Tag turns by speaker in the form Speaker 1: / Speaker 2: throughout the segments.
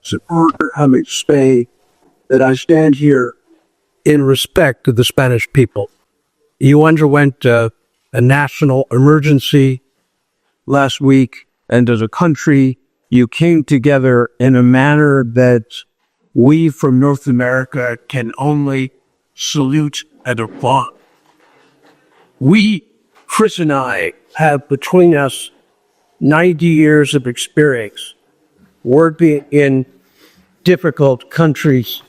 Speaker 1: It's an honor having to say that I stand here in respect to the Spanish people. You underwent a national emergency last week, and as a country, you came together in a manner that we from North America can only salute and applaud. We, Chris and I, have between us 90 years of experience working in difficult countries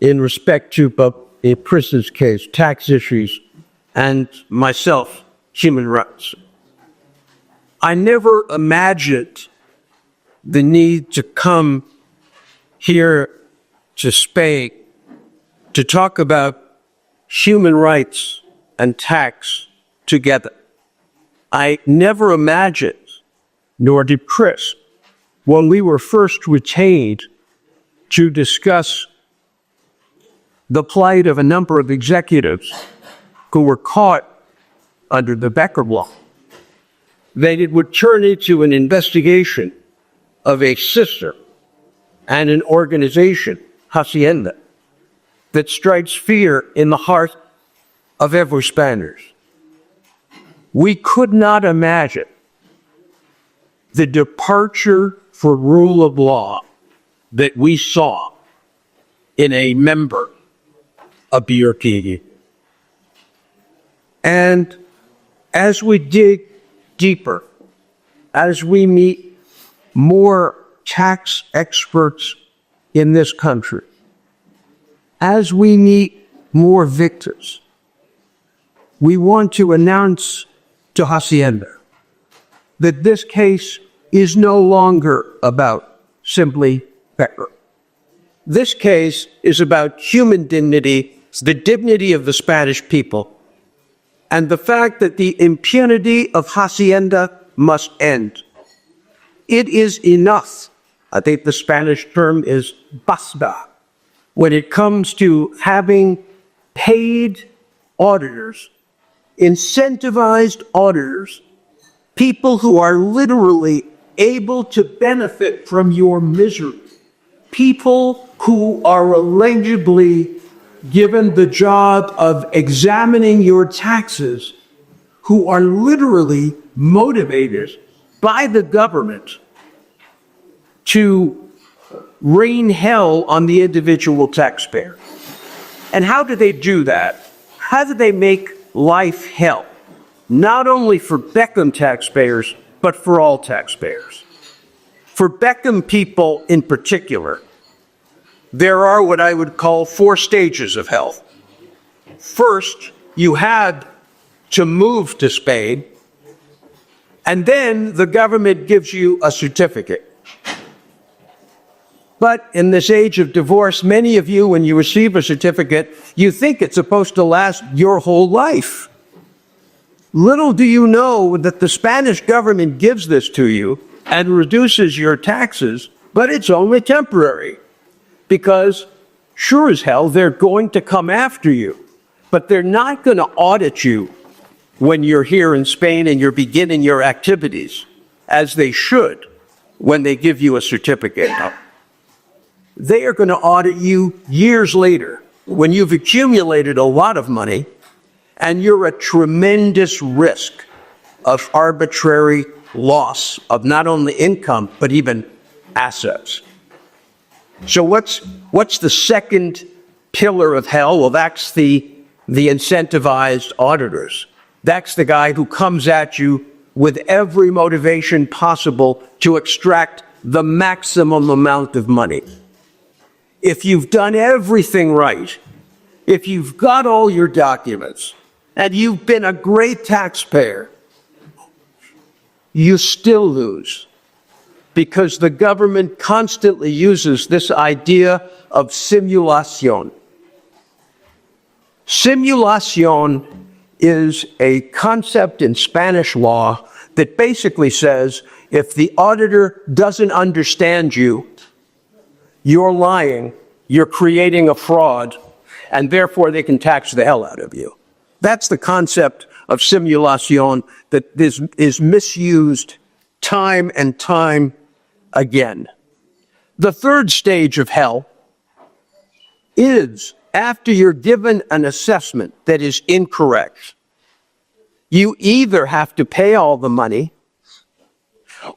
Speaker 1: in respect to, in Chris's case, tax issues, and myself, human rights. I never imagined the need to come here to Spain to talk about human rights and tax together. I never imagined, nor did Chris, when we were first retained to discuss the plight of a number of executives who were caught under the Beckham law, that it would turn into an investigation of a sister and an organization, Hacienda, that strikes fear in the heart of every Spaniard. We could not imagine the departure for rule of law that we saw in a member of the European Union. And as we dig deeper, as we meet more tax experts in this country, as we meet more victims, we want to announce to Hacienda that this case is no longer about simply Beckham. This case is about human dignity, the dignity of the Spanish people, and the fact that the impunity of Hacienda must end. It is enough. I think the Spanish term is basta. When it comes to having paid auditors, incentivized auditors, people who are literally able to benefit from your misery, people who are allegedly given the job of examining your taxes, who are literally motivated by the government to rain hell on the individual taxpayer. And how do they do that? How do they make life hell? Not only for Beckham taxpayers, but for all taxpayers. For Beckham people in particular, there are what I would call 4 stages of hell. First, you had to move to Spain, and then the government gives you a certificate. But in this age of divorce, many of you, when you receive a certificate, you think it's supposed to last your whole life. Little do you know that the Spanish government gives this to you and reduces your taxes, but it's only temporary. Because sure as hell, they're going to come after you, but they're not going to audit you when you're here in Spain and you're beginning your activities, as they should when they give you a certificate. They are going to audit you years later when you've accumulated a lot of money and you're at tremendous risk of arbitrary loss of not only income, but even assets. So what's the second pillar of hell? Well, that's the incentivized auditors. That's the guy who comes at you with every motivation possible to extract the maximum amount of money. If you've done everything right, if you've got all your documents, and you've been a great taxpayer, you still lose. Because the government constantly uses this idea of simulación. Simulación is a concept in Spanish law that basically says if the auditor doesn't understand you, you're lying, you're creating a fraud, and therefore they can tax the hell out of you. That's the concept of simulación that is misused time and time again. The third stage of hell is after you're given an assessment that is incorrect. You either have to pay all the money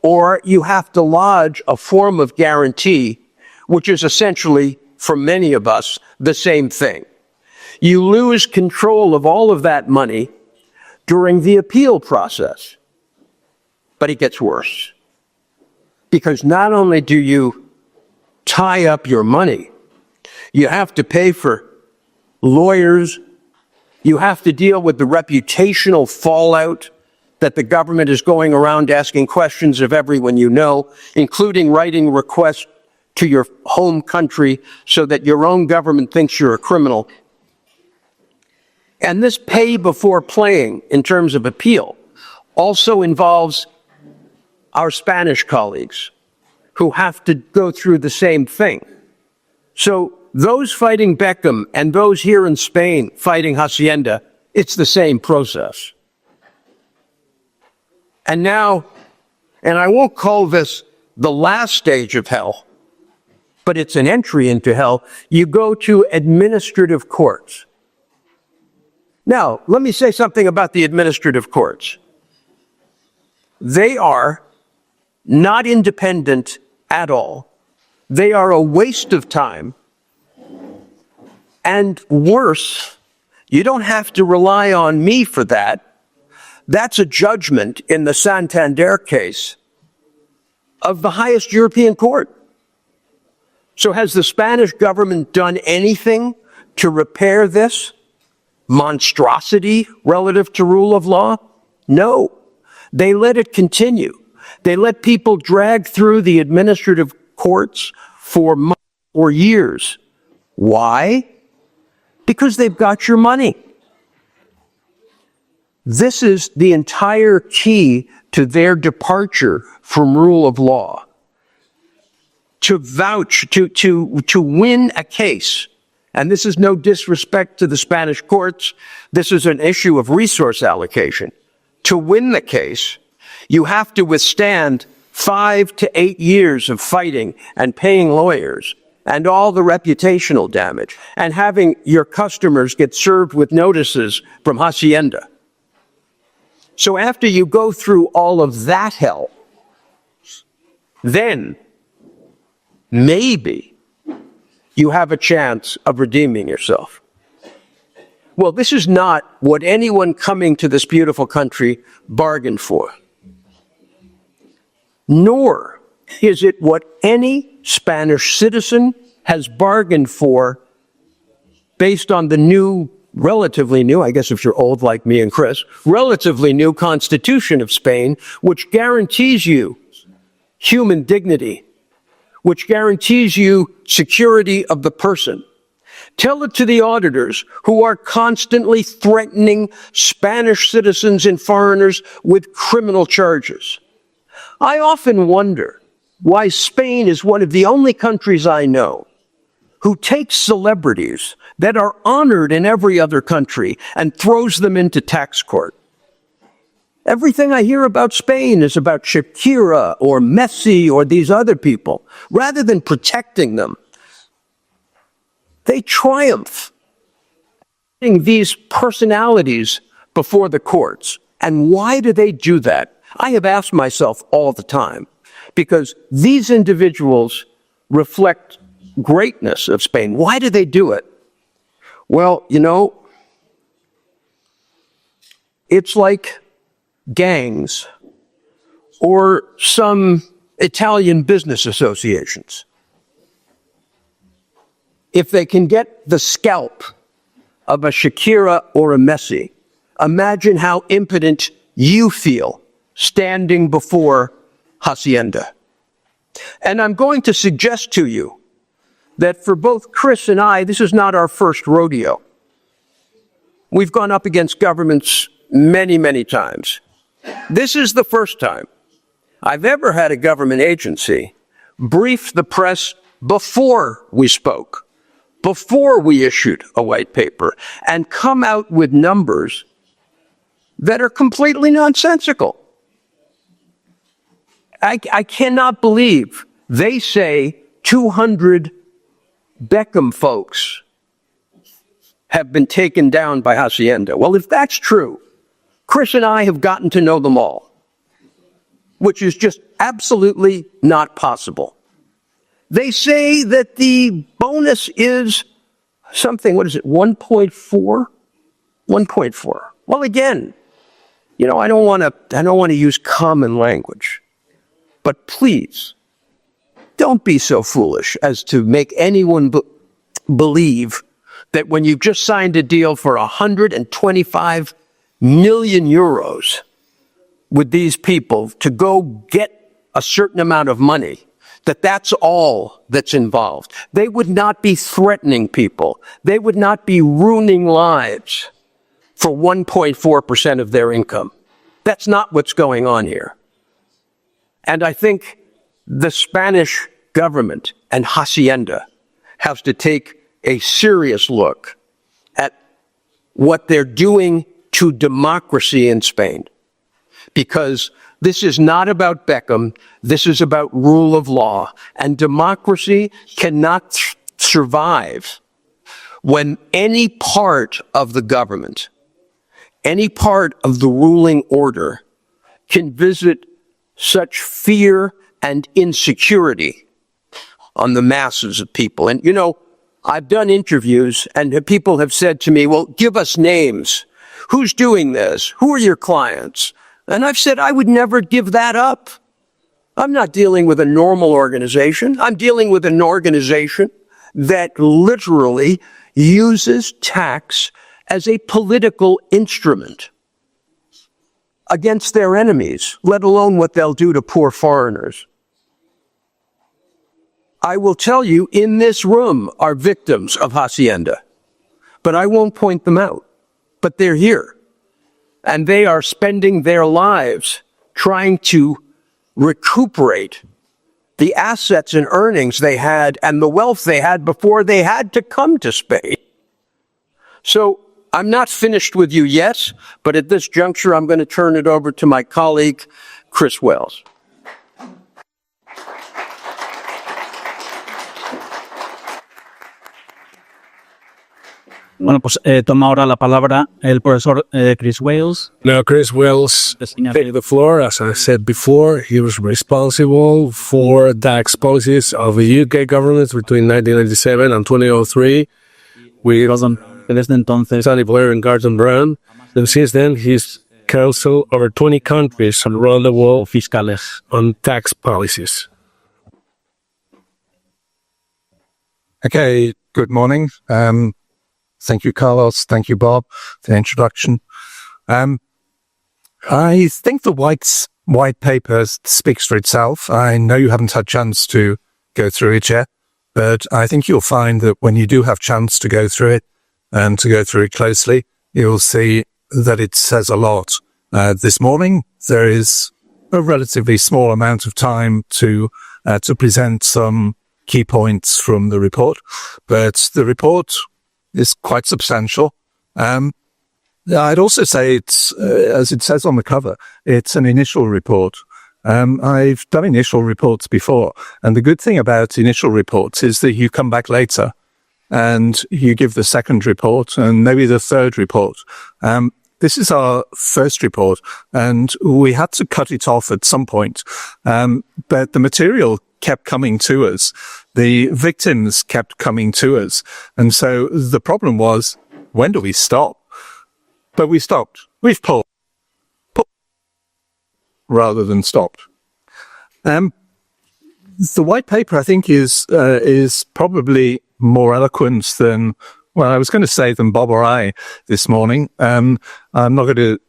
Speaker 1: or you have to lodge a form of guarantee, which is essentially, for many of us, the same thing. You lose control of all of that money during the appeal process. But it gets worse. Because not only do you tie up your money, you have to pay for lawyers, you have to deal with the reputational fallout that the government is going around asking questions of everyone you know, including writing requests to your home country so that your own government thinks you're a criminal. And this pay before playing in terms of appeal also involves our Spanish colleagues who have to go through the same thing. So those fighting Beckham and those here in Spain fighting Hacienda, it's the same process. And now, and I won't call this the last stage of hell, but it's an entry into hell, you go to administrative courts. Now, let me say something about the administrative courts. They are not independent at all. They are a waste of time. And worse, you don't have to rely on me for that. That's a judgment in the Santander case of the highest European court. So has the Spanish government done anything to repair this monstrosity relative to rule of law? No. They let it continue. They let people drag through the administrative courts for months or years. Why? Because they've got your money. This is the entire key to their departure from rule of law. To vouch, to win a case, and this is no disrespect to the Spanish courts, this is an issue of resource allocation. To win the case, you have to withstand 5 to 8 years of fighting and paying lawyers and all the reputational damage and having your customers get served with notices from Hacienda. So after you go through all of that hell, then maybe you have a chance of redeeming yourself. Well, this is not what anyone coming to this beautiful country bargained for. Nor is it what any Spanish citizen has bargained for based on the new, relatively new, I guess if you're old like me and Chris, relatively new Constitution of Spain, which guarantees you human dignity, which guarantees you security of the person. Tell it to the auditors who are constantly threatening Spanish citizens and foreigners with criminal charges. I often wonder why Spain is one of the only countries I know who takes celebrities that are honored in every other country and throws them into tax court. Everything I hear about Spain is about Shakira or Messi or these other people. Rather than protecting them, they triumph in these personalities before the courts. And why do they do that? I have asked myself all the time, because these individuals reflect greatness of Spain. Why do they do it? Well, you know, it's like gangs or some Italian business associations. If they can get the scalp of a Shakira or a Messi, imagine how impotent you feel standing before Hacienda. And I'm going to suggest to you that for both Chris and I, this is not our first rodeo. We've gone up against governments many, many times. This is the first time I've ever had a government agency brief the press before we spoke, before we issued a white paper, and come out with numbers that are completely nonsensical. I cannot believe they say 200 Beckham folks have been taken down by Hacienda. Well, if that's true, Chris and I have gotten to know them all, which is just absolutely not possible. They say that the bonus is something, what is it, 1.4? 1.4. Well, again, you know, I don't want to use common language, but please don't be so foolish as to make anyone believe that when you've just signed a deal for 125 million euros with these people to go get a certain amount of money, that that's all that's involved. They would not be threatening people. They would not be ruining lives for 1.4% of their income. That's not what's going on here. And I think the Spanish government and Hacienda has to take a serious look at what they're doing to democracy in Spain. Because this is not about Beckham, this is about rule of law. And democracy cannot survive when any part of the government, any part of the ruling order can visit such fear and insecurity on the masses of people. And, you know, I've done interviews and people have said to me, well, give us names. Who's doing this? Who are your clients? And I've said, I would never give that up. I'm not dealing with a normal organization. I'm dealing with an organization that literally uses tax as a political instrument against their enemies, let alone what they'll do to poor foreigners. I will tell you, in this room are victims of Hacienda, but I won't point them out. But they're here, and they are spending their lives trying to recuperate the assets and earnings they had and the wealth they had before they had to come to Spain. So I'm not finished with you yet, but at this juncture, I'm going to turn it over to my colleague, Chris Wells.
Speaker 2: Bueno, pues toma ahora la palabra el profesor Chris Wells.
Speaker 3: Now, Chris Wells take the floor. As I said before, he was responsible for tax policies of the UK government between 1997 and 2003 with
Speaker 2: Desde entonces,
Speaker 3: Tony Blair and Gordon Brown. And since then, he's counseled over 20 countries around the world
Speaker 2: fiscales.
Speaker 3: on tax policies.
Speaker 4: Okay, good morning. Thank you, Carlos. Thank you, Bob, for the introduction. I think the white paper speaks for itself. I know you haven't had a chance to go through it yet, but I think you'll find that when you do have a chance to go through it and to go through it closely, you'll see that it says a lot. This morning, there is a relatively small amount of time to present some key points from the report, but the report is quite substantial. I'd also say it's, as it says on the cover, it's an initial report. I've done initial reports before, and the good thing about initial reports is that you come back later and you give the second report and maybe the third report. This is our first report, and we had to cut it off at some point. But the material kept coming to us. The victims kept coming to us. And so the problem was, when do we stop? But we stopped. We've pulled rather than stopped. The white paper, I think, is probably more eloquent than, well, I was going to say than Bob or I this morning. I'm not going to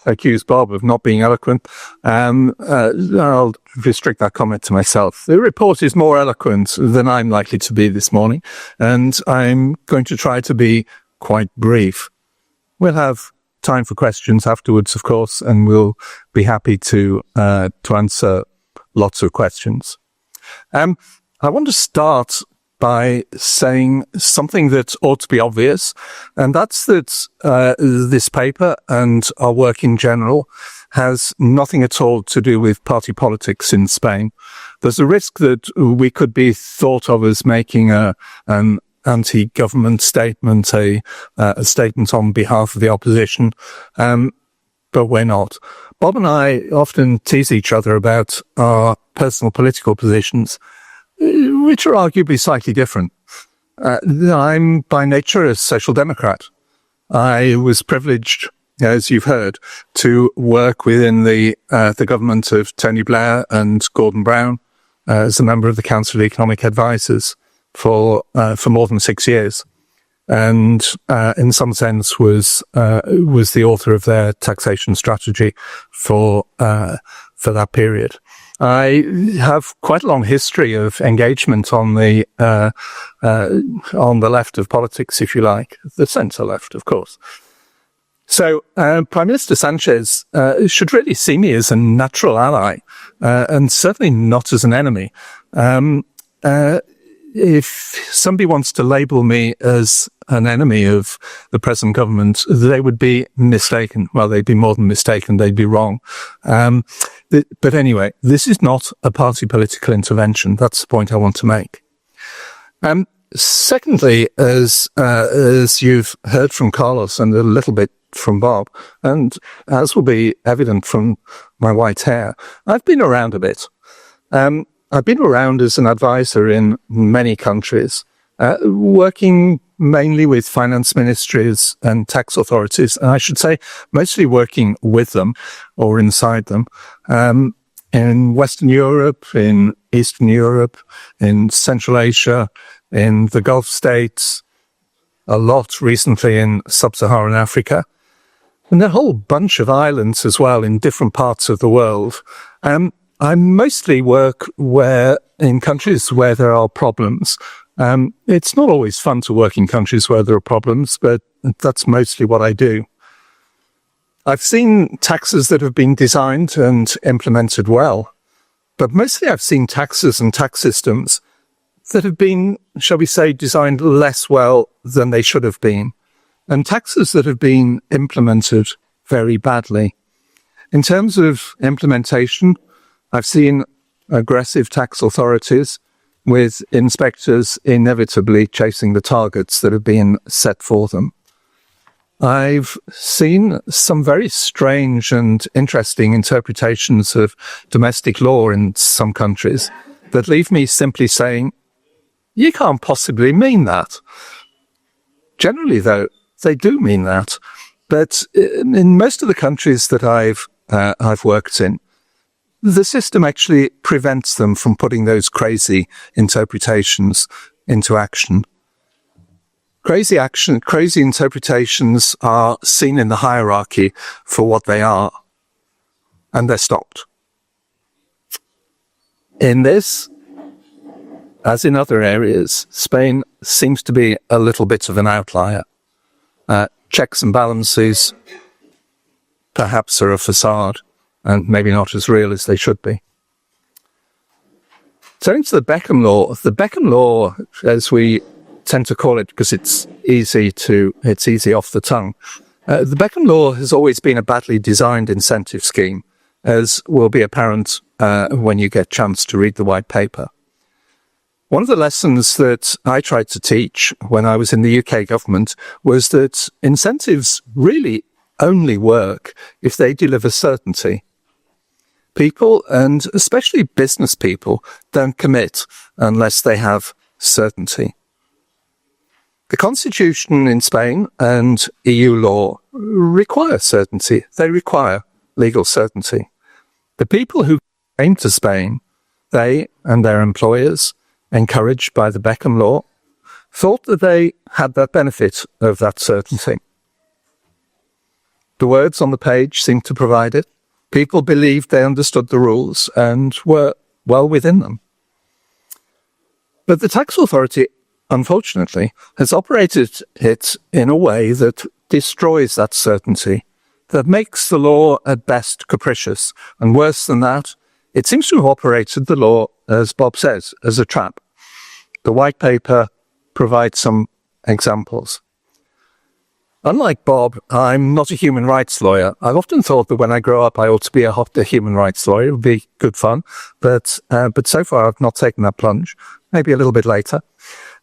Speaker 4: accuse Bob of not being eloquent. I'll restrict that comment to myself. The report is more eloquent than I'm likely to be this morning, and I'm going to try to be quite brief. We'll have time for questions afterwards, of course, and we'll be happy to answer lots of questions. I want to start by saying something that ought to be obvious, and that's that this paper and our work in general has nothing at all to do with party politics in Spain. there's a risk that we could be thought of as making an anti-government statement, a statement on behalf of the opposition, but we're not. Bob and I often tease each other about our personal political positions, which are arguably slightly different. I'm by nature a social democrat. I was privileged, as you've heard, to work within the government of Tony Blair and Gordon Brown as a member of the Council of Economic Advisors for more than 6 years, and in some sense was the author of their taxation strategy for that period. I have quite a long history of engagement on the left of politics, if you like, the centre left, of course. So Prime Minister Sanchez should really see me as a natural ally, and certainly not as an enemy. If somebody wants to label me as an enemy of the present government, they would be mistaken. Well, they'd be more than mistaken. They'd be wrong. But anyway, this is not a party political intervention. That's the point I want to make. Secondly, as you've heard from Carlos and a little bit from Bob, and as will be evident from my white hair, I've been around a bit. I've been around as an advisor in many countries, working mainly with finance ministries and tax authorities, and I should say mostly working with them or inside them, in Western Europe, in Eastern Europe, in Central Asia, in the Gulf states, a lot recently in Sub-Saharan Africa, and a whole bunch of islands as well in different parts of the world. I mostly work in countries where there are problems. It's not always fun to work in countries where there are problems, but that's mostly what I do. I've seen taxes that have been designed and implemented well, but mostly I've seen taxes and tax systems that have been, shall we say, designed less well than they should have been, and taxes that have been implemented very badly. In terms of implementation, I've seen aggressive tax authorities with inspectors inevitably chasing the targets that have been set for them. I've seen some very strange and interesting interpretations of domestic law in some countries that leave me simply saying, you can't possibly mean that. Generally, though, they do mean that. But in most of the countries that I've worked in, the system actually prevents them from putting those crazy interpretations into action. Crazy interpretations are seen in the hierarchy for what they are, and they're stopped. In this, as in other areas, Spain seems to be a little bit of an outlier. Checks and balances perhaps are a facade, and maybe not as real as they should be. Turning to the Beckham Law, as we tend to call it because it's easy off the tongue. The Beckham Law has always been a badly designed incentive scheme, as will be apparent when you get a chance to read the white paper. One of the lessons that I tried to teach when I was in the UK government was that incentives really only work if they deliver certainty. People, and especially business people, don't commit unless they have certainty. The Constitution in Spain and EU law require certainty. They require legal certainty. The people who came to Spain, they and their employers, encouraged by the Beckham Law, thought that they had that benefit of that certainty. The words on the page seemed to provide it. People believed they understood the rules and were well within them. But the tax authority, unfortunately, has operated it in a way that destroys that certainty, that makes the law at best capricious, and worse than that, it seems to have operated the law, as Bob says, as a trap. The white paper provides some examples. Unlike Bob, I'm not a human rights lawyer. I've often thought that when I grow up, I ought to be a human rights lawyer. It would be good fun. But so far, I've not taken that plunge. Maybe a little bit later.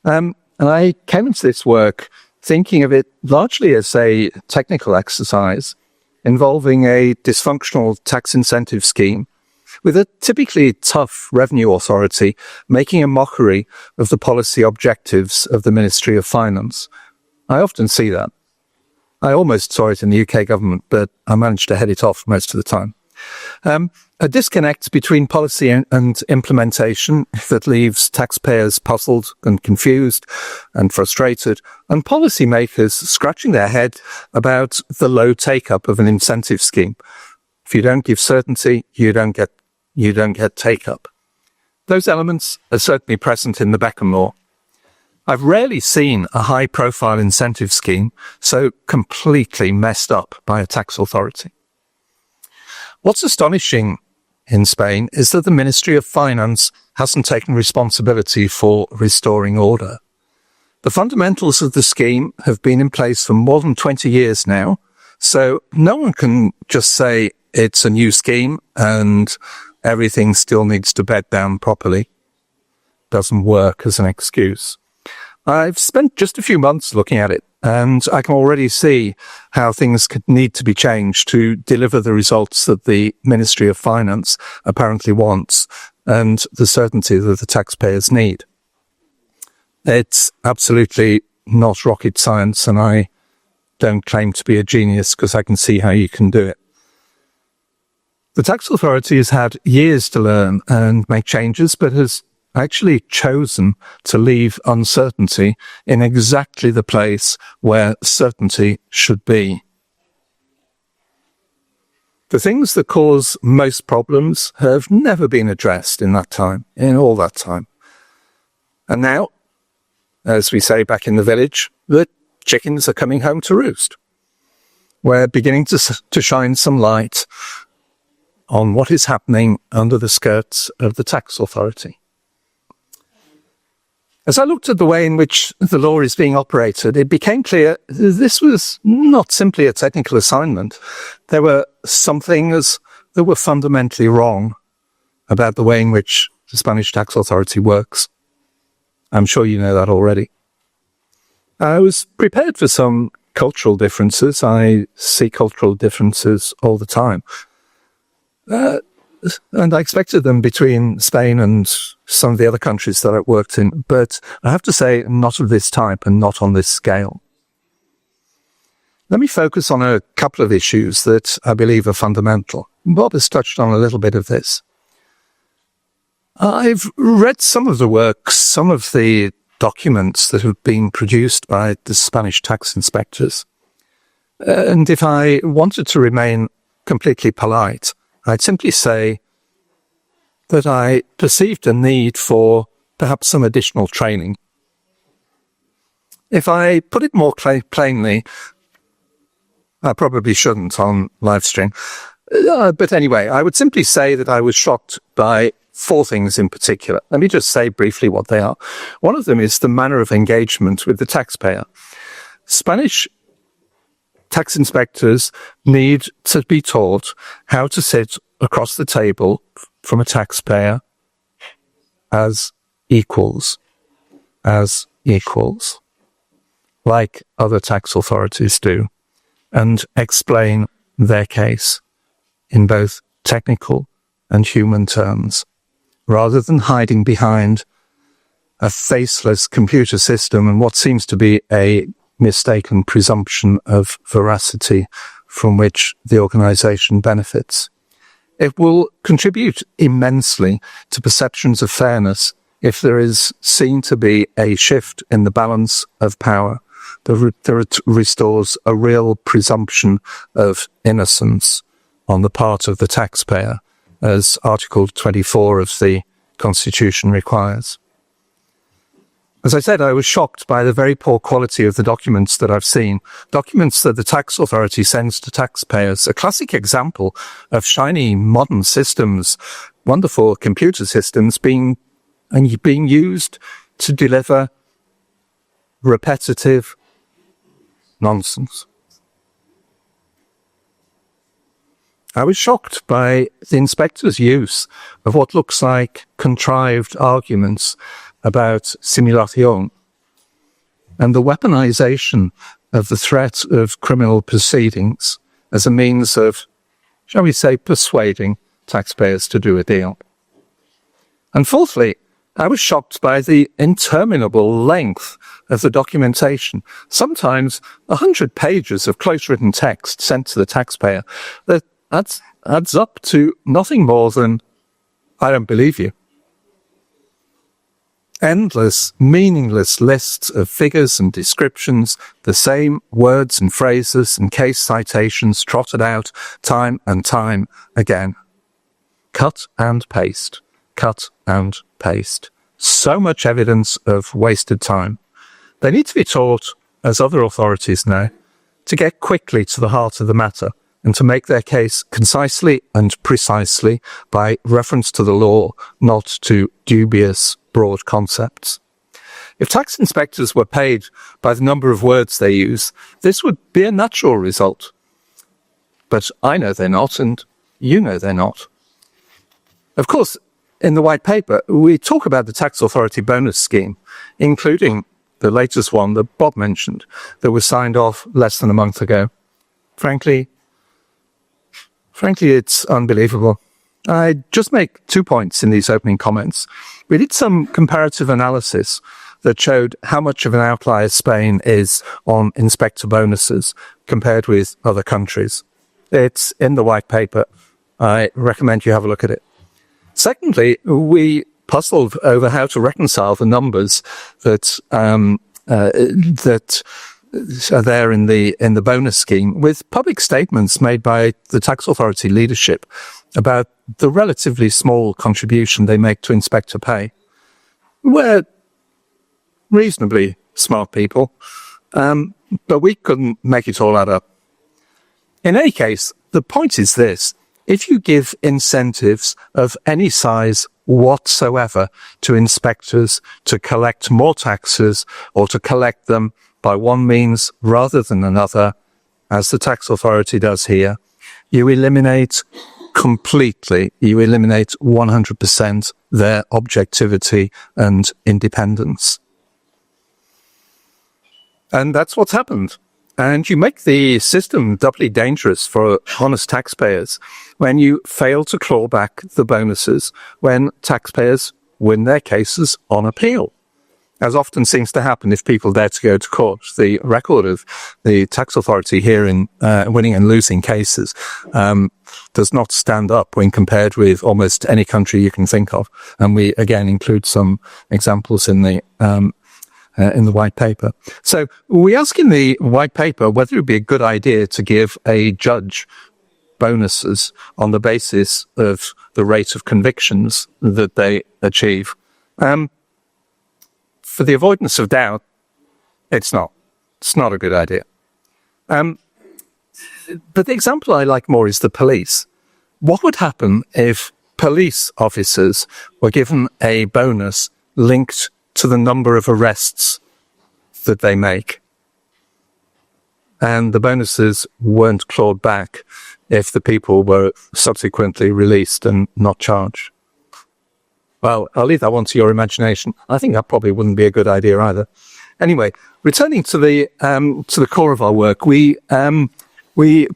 Speaker 4: And I came into this work thinking of it largely as a technical exercise involving a dysfunctional tax incentive scheme with a typically tough revenue authority making a mockery of the policy objectives of the Ministry of Finance. I often see that. I almost saw it in the UK government, but I managed to head it off most of the time. A disconnect between policy and implementation that leaves taxpayers puzzled and confused and frustrated, and policymakers scratching their head about the low take-up of an incentive scheme. If you don't give certainty, you don't get take-up. Those elements are certainly present in the Beckham law. I've rarely seen a high-profile incentive scheme so completely messed up by a tax authority. What's astonishing in Spain is that the Ministry of Finance hasn't taken responsibility for restoring order. The fundamentals of the scheme have been in place for more than 20 years now, so no one can just say it's a new scheme and everything still needs to bed down properly. Doesn't work as an excuse. I've spent just a few months looking at it, and I can already see how things could need to be changed to deliver the results that the Ministry of Finance apparently wants and the certainty that the taxpayers need. It's absolutely not rocket science, and I don't claim to be a genius because I can see how you can do it. The tax authority has had years to learn and make changes, but has actually chosen to leave uncertainty in exactly the place where certainty should be. The things that cause most problems have never been addressed in all that time. And now, as we say back in the village, the chickens are coming home to roost. We're beginning to shine some light on what is happening under the skirts of the tax authority. As I looked at the way in which the law is being operated, it became clear this was not simply a technical assignment. There were some things that were fundamentally wrong about the way in which the Spanish tax authority works. I'm sure you know that already. I was prepared for some cultural differences. I see cultural differences all the time. And I expected them between Spain and some of the other countries that I've worked in. But I have to say, not of this type and not on this scale. Let me focus on a couple of issues that I believe are fundamental. Bob has touched on a little bit of this. I've read some of the works, some of the documents that have been produced by the Spanish tax inspectors. And if I wanted to remain completely polite, I'd simply say that I perceived a need for perhaps some additional training. If I put it more plainly, I probably shouldn't on live stream. But anyway, I would simply say that I was shocked by four things in particular. Let me just say briefly what they are. One of them is the manner of engagement with the taxpayer. Spanish tax inspectors need to be taught how to sit across the table from a taxpayer as equals, like other tax authorities do, and explain their case in both technical and human terms, rather than hiding behind a faceless computer system and what seems to be a mistaken presumption of veracity from which the organization benefits. It will contribute immensely to perceptions of fairness if there is seen to be a shift in the balance of power that restores a real presumption of innocence on the part of the taxpayer, as Article 24 of the Constitution requires. As I said, I was shocked by the very poor quality of the documents that I've seen, documents that the tax authority sends to taxpayers, a classic example of shiny modern systems, wonderful computer systems being used to deliver repetitive nonsense. I was shocked by the inspector's use of what looks like contrived arguments about simulation and the weaponization of the threat of criminal proceedings as a means of, shall we say, persuading taxpayers to do a deal. And fourthly, I was shocked by the interminable length of the documentation, sometimes 100 pages of close-written text sent to the taxpayer that adds up to nothing more than, I don't believe you. Endless, meaningless lists of figures and descriptions, the same words and phrases and case citations trotted out time and time again. Cut and paste, cut and paste. So much evidence of wasted time. They need to be taught, as other authorities know, to get quickly to the heart of the matter and to make their case concisely and precisely by reference to the law, not to dubious, broad concepts. If tax inspectors were paid by the number of words they use, this would be a natural result. But I know they're not, and you know they're not. Of course, in the white paper, we talk about the tax authority bonus scheme, including the latest one that Bob mentioned, that was signed off less than a month ago. Frankly, it's unbelievable. I just make 2 points in these opening comments. We did some comparative analysis that showed how much of an outlier Spain is on inspector bonuses compared with other countries. It's in the white paper. I recommend you have a look at it. Secondly, we puzzled over how to reconcile the numbers that are there in the bonus scheme with public statements made by the tax authority leadership about the relatively small contribution they make to inspector pay. We're reasonably smart people, but we couldn't make it all add up. In any case, the point is this: if you give incentives of any size whatsoever to inspectors to collect more taxes or to collect them by one means rather than another, as the tax authority does here, you eliminate 100% their objectivity and independence. And that's what's happened. And you make the system doubly dangerous for honest taxpayers when you fail to claw back the bonuses when taxpayers win their cases on appeal, as often seems to happen if people dare to go to court. The record of the tax authority here in winning and losing cases does not stand up when compared with almost any country you can think of. And we, again, include some examples in the white paper. So we ask in the white paper whether it would be a good idea to give a judge bonuses on the basis of the rate of convictions that they achieve. For the avoidance of doubt, it's not a good idea. But the example I like more is the police. What would happen if police officers were given a bonus linked to the number of arrests that they make, and the bonuses weren't clawed back if the people were subsequently released and not charged? Well, I'll leave that one to your imagination. I think that probably wouldn't be a good idea either. Anyway, returning to the core of our work, we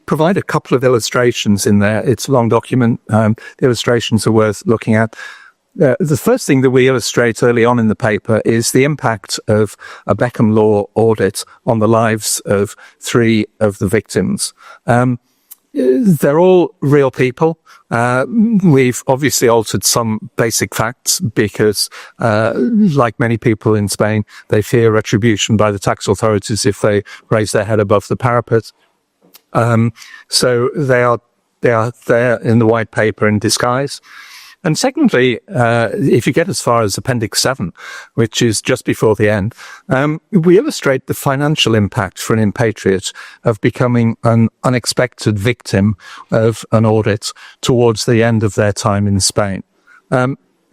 Speaker 4: provide a couple of illustrations in there. It's a long document. The illustrations are worth looking at. The first thing that we illustrate early on in the paper is the impact of a Beckham law audit on the lives of 3 of the victims. They're all real people. We've obviously altered some basic facts because, like many people in Spain, they fear retribution by the tax authorities if they raise their head above the parapet. So they are there in the white paper in disguise. And secondly, if you get as far as Appendix 7, which is just before the end, we illustrate the financial impact for an impatriate of becoming an unexpected victim of an audit towards the end of their time in Spain.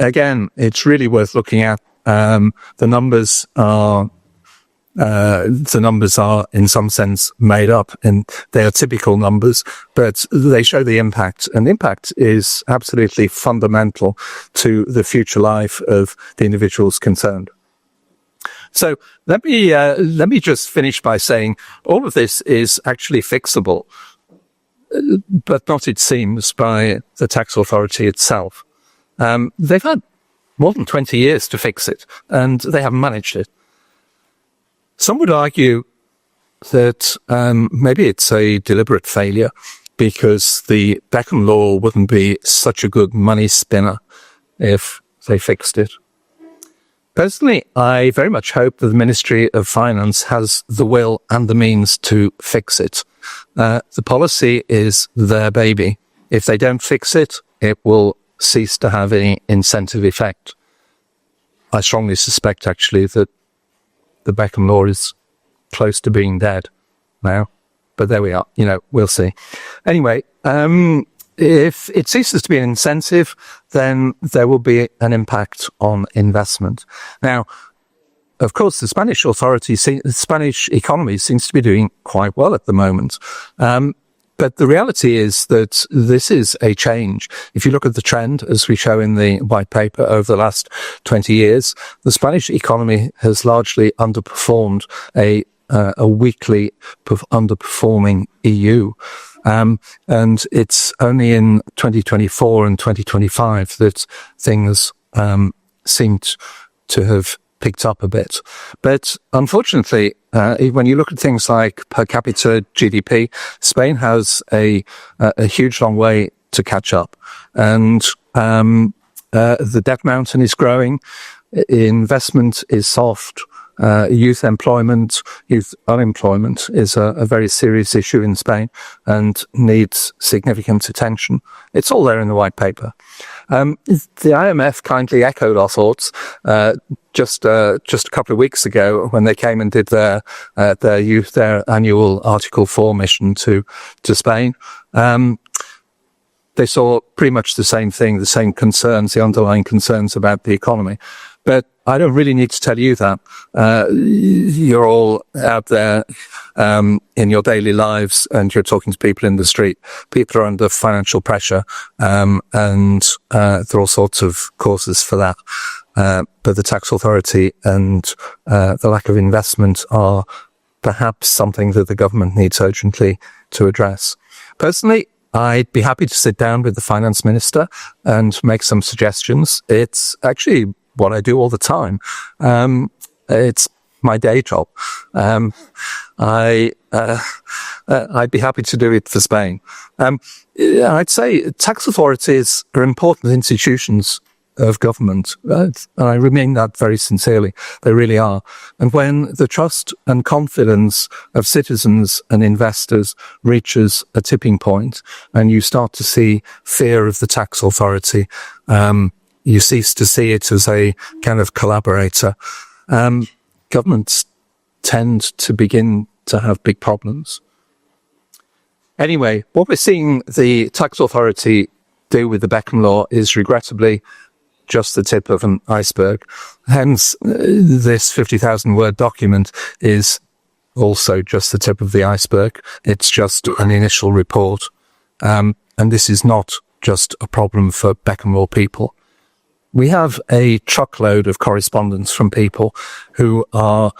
Speaker 4: Again, it's really worth looking at. The numbers are The numbers are in some sense made up and they are typical numbers, but they show the impact, and the impact is absolutely fundamental to the future life of the individuals concerned. So let me just finish by saying all of this is actually fixable, but not, it seems, by the tax authority itself. They've had more than 20 years to fix it, and they haven't managed it. Some would argue that maybe it's a deliberate failure because the Beckham law wouldn't be such a good money spinner if they fixed it. Personally, I very much hope that the Ministry of Finance has the will and the means to fix it. The policy is their baby. If they don't fix it, it will cease to have any incentive effect. I strongly suspect, actually, that the Beckham law is close to being dead now. But there we are. We'll see. Anyway, if it ceases to be an incentive, then there will be an impact on investment. Now, of course, the Spanish economy seems to be doing quite well at the moment. But the reality is that this is a change. If you look at the trend, as we show in the white paper, over the last 20 years, the Spanish economy has largely underperformed a weakly underperforming EU. And it's only in 2024 and 2025 that things seemed to have picked up a bit. But unfortunately, when you look at things like per capita GDP, Spain has a huge long way to catch up. And the debt mountain is growing, investment is soft, youth unemployment is a very serious issue in Spain and needs significant attention. It's all there in the white paper. The IMF kindly echoed our thoughts just a couple of weeks ago when they came and did their annual Article 4 mission to Spain. They saw pretty much the same thing, the same concerns, the underlying concerns about the economy. But I don't really need to tell you that. You're all out there in your daily lives and you're talking to people in the street. People are under financial pressure, and there are all sorts of causes for that. But the tax authority and the lack of investment are perhaps something that the government needs urgently to address. Personally, I'd be happy to sit down with the finance minister and make some suggestions. It's actually what I do all the time. It's my day job. I'd be happy to do it for Spain. I'd say tax authorities are important institutions of government, and I mean that very sincerely. They really are. And when the trust and confidence of citizens and investors reaches a tipping point, and you start to see fear of the tax authority, you cease to see it as a kind of collaborator. Governments tend to begin to have big problems. Anyway, what we're seeing the tax authority do with the Beckham law is regrettably just the tip of an iceberg. Hence, this 50,000 word document is also just the tip of the iceberg. It's just an initial report. And this is not just a problem for Beckham law people. We have a truckload of correspondence from people who are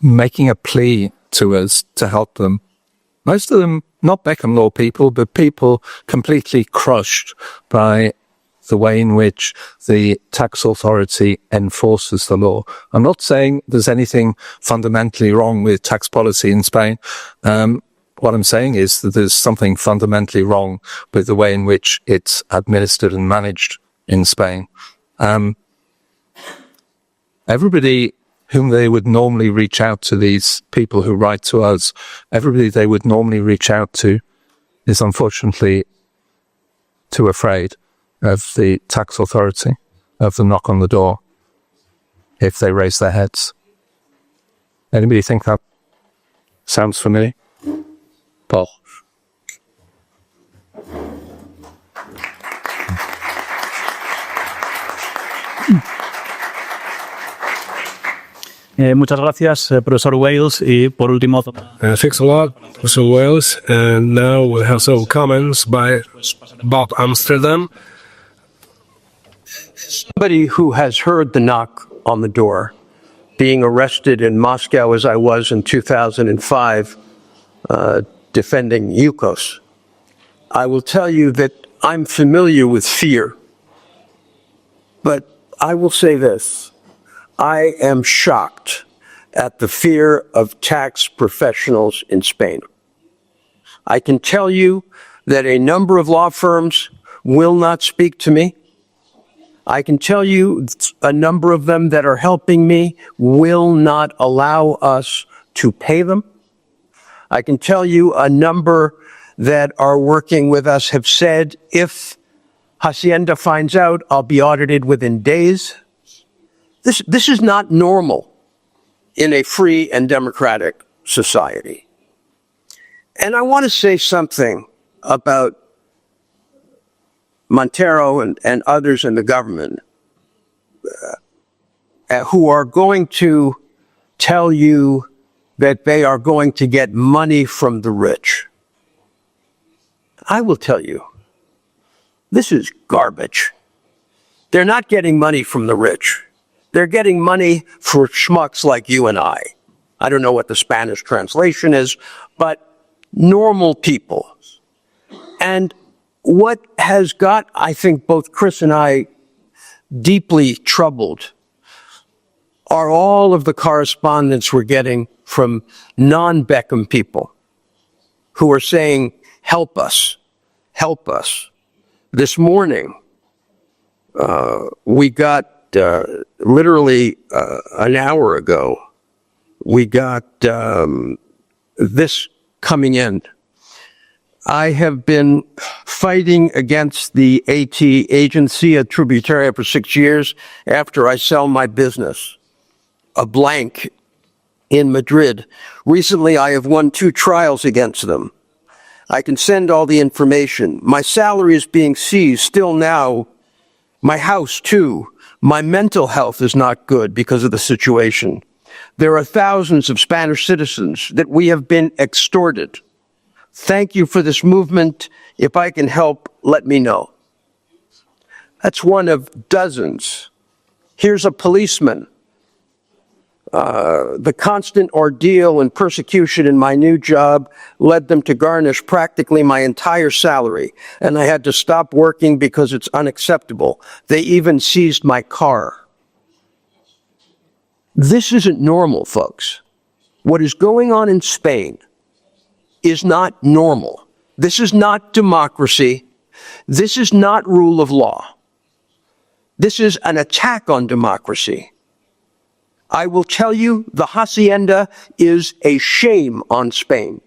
Speaker 4: making a plea to us to help them. Most of them not Beckham law people, but people completely crushed by the way in which the tax authority enforces the law. I'm not saying there's anything fundamentally wrong with tax policy in Spain. What I'm saying is that there's something fundamentally wrong with the way in which it's administered and managed in Spain. Everybody whom they would normally reach out to, these people who write to us, everybody they would normally reach out to is unfortunately too afraid of the tax authority, of the knock on the door, if they raise their heads. Anybody think that sounds familiar? Paul.
Speaker 2: Muchas gracias, profesor Wales. Y por último,
Speaker 3: Thanks a lot, Mr. Wales. And now we'll have some comments by Bob Amsterdam.
Speaker 1: Somebody who has heard the knock on the door, being arrested in Moscow as I was in 2005, defending Yukos, I will tell you that I'm familiar with fear. But I will say this, I am shocked at the fear of tax professionals in Spain. I can tell you that a number of law firms will not speak to me. I can tell you a number of them that are helping me will not allow us to pay them. I can tell you a number that are working with us have said, if Hacienda finds out, I'll be audited within days. This is not normal in a free and democratic society. And I want to say something about Montero and others in the government who are going to tell you that they are going to get money from the rich. I will tell you, this is garbage. They're not getting money from the rich. They're getting money for schmucks like you and I. I don't know what the Spanish translation is, but normal people. And what has got, I think, both Chris and I deeply troubled are all of the correspondence we're getting from non-Beckham people who are saying, help us, help us. This morning, we got, literally an hour ago, we got this coming in. I have been fighting against the Agencia Tributaria for 6 years after I sell my business, a blank in Madrid. Recently, I have won 2 trials against them. I can send all the information. My salary is being seized still now. My house, too. My mental health is not good because of the situation. There are thousands of Spanish citizens that we have been extorted. Thank you for this movement. If I can help, let me know. That's one of dozens. Here's a policeman. The constant ordeal and persecution in my new job led them to garnish practically my entire salary, and I had to stop working because it's unacceptable. They even seized my car. This isn't normal, folks. What is going on in Spain is not normal. This is not democracy. This is not rule of law. This is an attack on democracy. I will tell you, the Hacienda is a shame on Spain.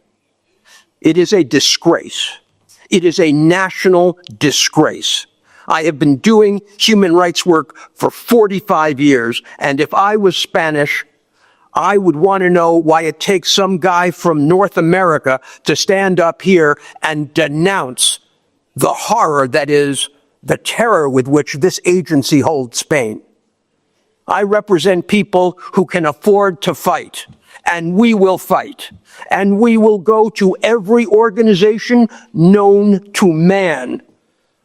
Speaker 1: It is a disgrace. It is a national disgrace. I have been doing human rights work for 45 years, and if I was Spanish, I would want to know why it takes some guy from North America to stand up here and denounce the horror that is the terror with which this agency holds Spain. I represent people who can afford to fight, and we will fight, and we will go to every organization known to man.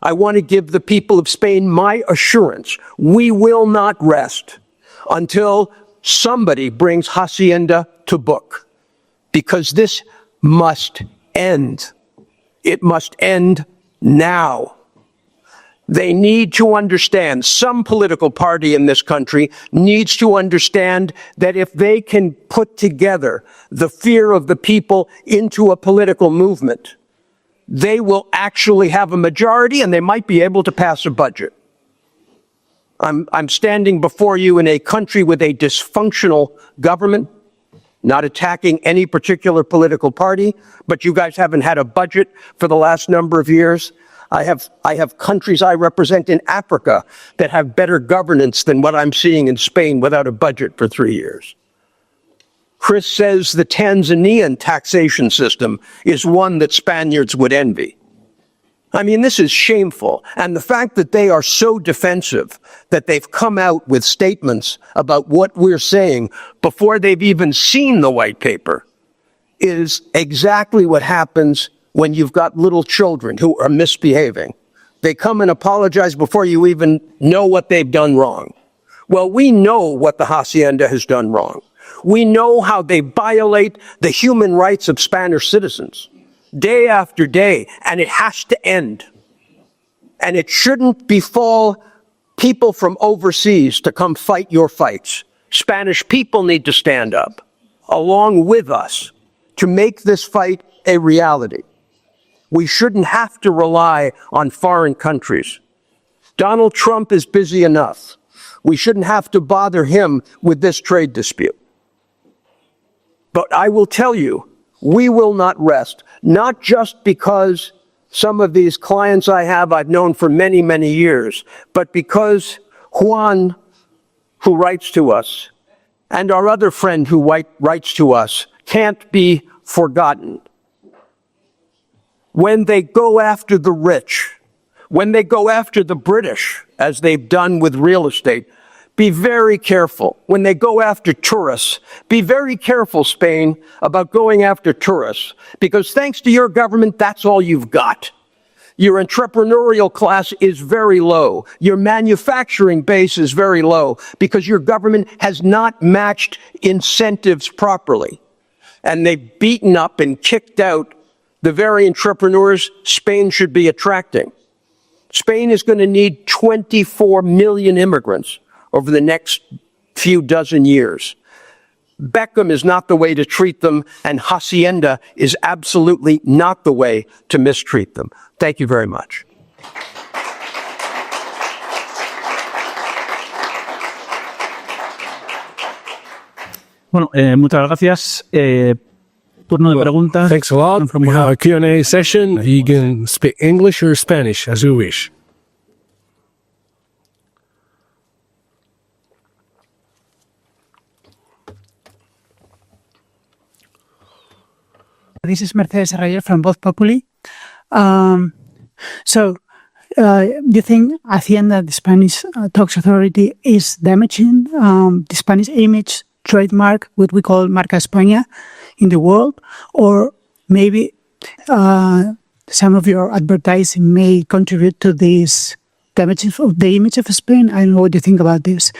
Speaker 1: I want to give the people of Spain my assurance. We will not rest until somebody brings Hacienda to book, because this must end. It must end now. They need to understand, some political party in this country needs to understand that if they can put together the fear of the people into a political movement, they will actually have a majority and they might be able to pass a budget. I'm standing before you in a country with a dysfunctional government, not attacking any particular political party, but you guys haven't had a budget for the last number of years. I have countries I represent in Africa that have better governance than what I'm seeing in Spain without a budget for 3 years. Chris says the Tanzanian taxation system is one that Spaniards would envy. I mean, this is shameful. And the fact that they are so defensive that they've come out with statements about what we're saying before they've even seen the white paper is exactly what happens when you've got little children who are misbehaving. They come and apologize before you even know what they've done wrong. Well, we know what the Hacienda has done wrong. We know how they violate the human rights of Spanish citizens day after day, and it has to end. And it shouldn't befall people from overseas to come fight your fights. Spanish people need to stand up along with us to make this fight a reality. We shouldn't have to rely on foreign countries. Donald Trump is busy enough. We shouldn't have to bother him with this trade dispute. But I will tell you, we will not rest, not just because some of these clients I've known for many, many years, but because Juan, who writes to us, and our other friend who writes to us, can't be forgotten. When they go after the rich, when they go after the British, as they've done with real estate, be very careful. When they go after tourists, be very careful, Spain, about going after tourists, because thanks to your government, that's all you've got. Your entrepreneurial class is very low. Your manufacturing base is very low because your government has not matched incentives properly. And they've beaten up and kicked out the very entrepreneurs Spain should be attracting. Spain is going to need 24 million immigrants over the next few dozen years. Beckham is not the way to treat them, and Hacienda is absolutely not the way to mistreat them. Thank you very much.
Speaker 2: Bueno, muchas gracias. Turno de preguntas.
Speaker 3: Thanks a lot. We have a Q&A session. You can speak English or Spanish, as you wish.
Speaker 5: This is Mercedes Arrayer from Voz Populi. Do you think Hacienda, the Spanish tax authority, is damaging the Spanish image, trademark, what we call Marca España, in the world? Or maybe some of your advertising may contribute to this damaging of the image of Spain? I don't know what you think about this.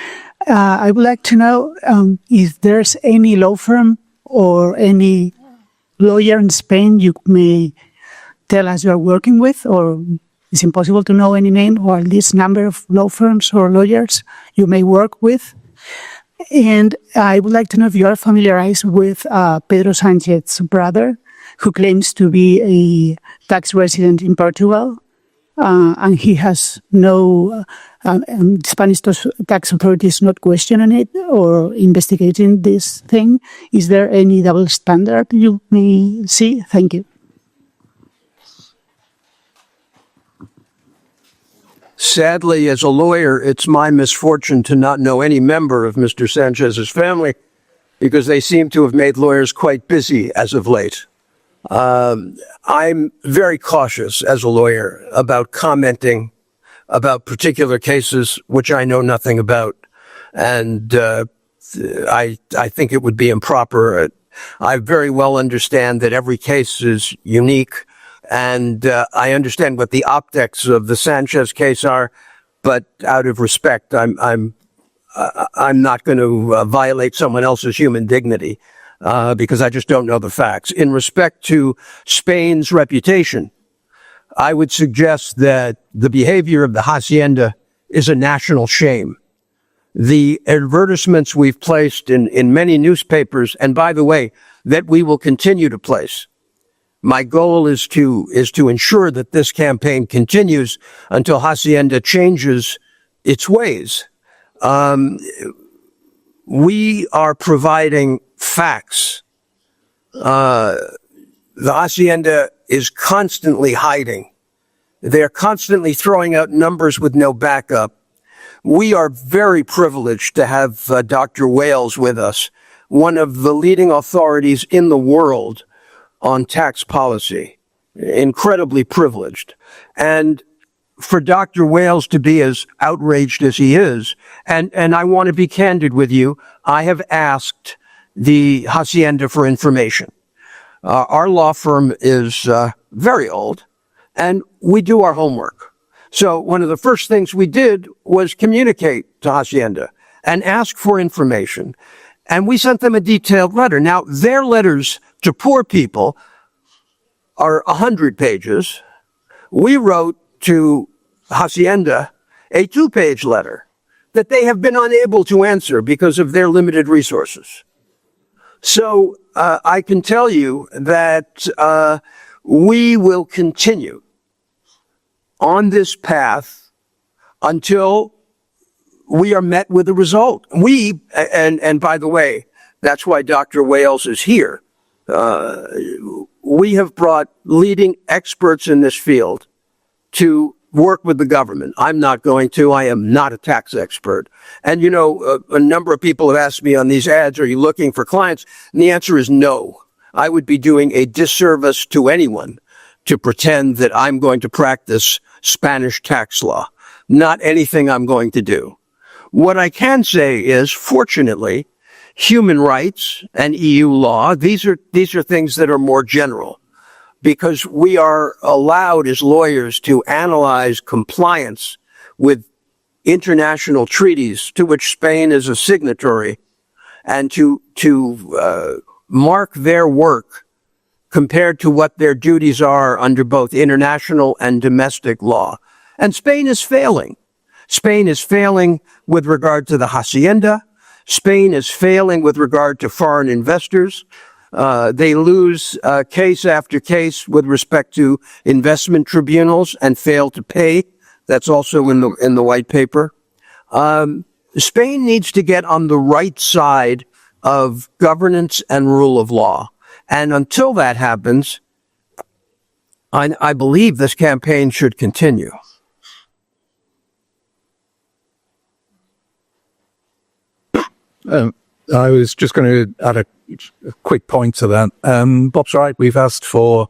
Speaker 5: I would like to know if there's any law firm or any lawyer in Spain you may tell us you are working with, or it's impossible to know any name, or at least number of law firms or lawyers you may work with. And I would like to know if you are familiarized with Pedro Sánchez's brother, who claims to be a tax resident in Portugal, and he has no, Spanish tax authorities not questioning it or investigating this thing. Is there any double standard you may see? Thank you.
Speaker 1: Sadly, as a lawyer, it's my misfortune to not know any member of Mr. Sanchez's family because they seem to have made lawyers quite busy as of late. I'm very cautious as a lawyer about commenting about particular cases which I know nothing about. And I think it would be improper. I very well understand that every case is unique. And I understand what the optics of the Sanchez case are, but out of respect, I'm not going to violate someone else's human dignity because I just don't know the facts. In respect to Spain's reputation, I would suggest that the behavior of the Hacienda is a national shame. The advertisements we've placed in many newspapers, and by the way, that we will continue to place. My goal is to ensure that this campaign continues until Hacienda changes its ways. We are providing facts. The Hacienda is constantly hiding. They're constantly throwing out numbers with no backup. We are very privileged to have Dr. Wales with us, one of the leading authorities in the world on tax policy. incredibly privileged. And for Dr. Wales to be as outraged as he is, and I want to be candid with you, I have asked the Hacienda for information. Our law firm is very old, and we do our homework. So one of the first things we did was communicate to Hacienda and ask for information. And we sent them a detailed letter. Now, their letters to poor people are 100 pages. We wrote to Hacienda a 2-page letter that they have been unable to answer because of their limited resources. So I can tell you that we will continue on this path until we are met with a result. And by the way, that's why Dr. Wales is here. We have brought leading experts in this field to work with the government. I'm not going to. I am not a tax expert. And, you know, a number of people have asked me on these ads, are you looking for clients? And the answer is no. I would be doing a disservice to anyone to pretend that I'm going to practice Spanish tax law. Not anything I'm going to do. What I can say is, fortunately, human rights and EU law, these are things that are more general, because we are allowed as lawyers to analyze compliance with international treaties to which Spain is a signatory, and to mark their work compared to what their duties are under both international and domestic law. And Spain is failing. Spain is failing with regard to the Hacienda. Spain is failing with regard to foreign investors. They lose case after case with respect to investment tribunals and fail to pay. That's also in the white paper. Spain needs to get on the right side of governance and rule of law. And until that happens, I believe this campaign should continue.
Speaker 4: I was just going to add a quick point to that. Bob's right. We've asked for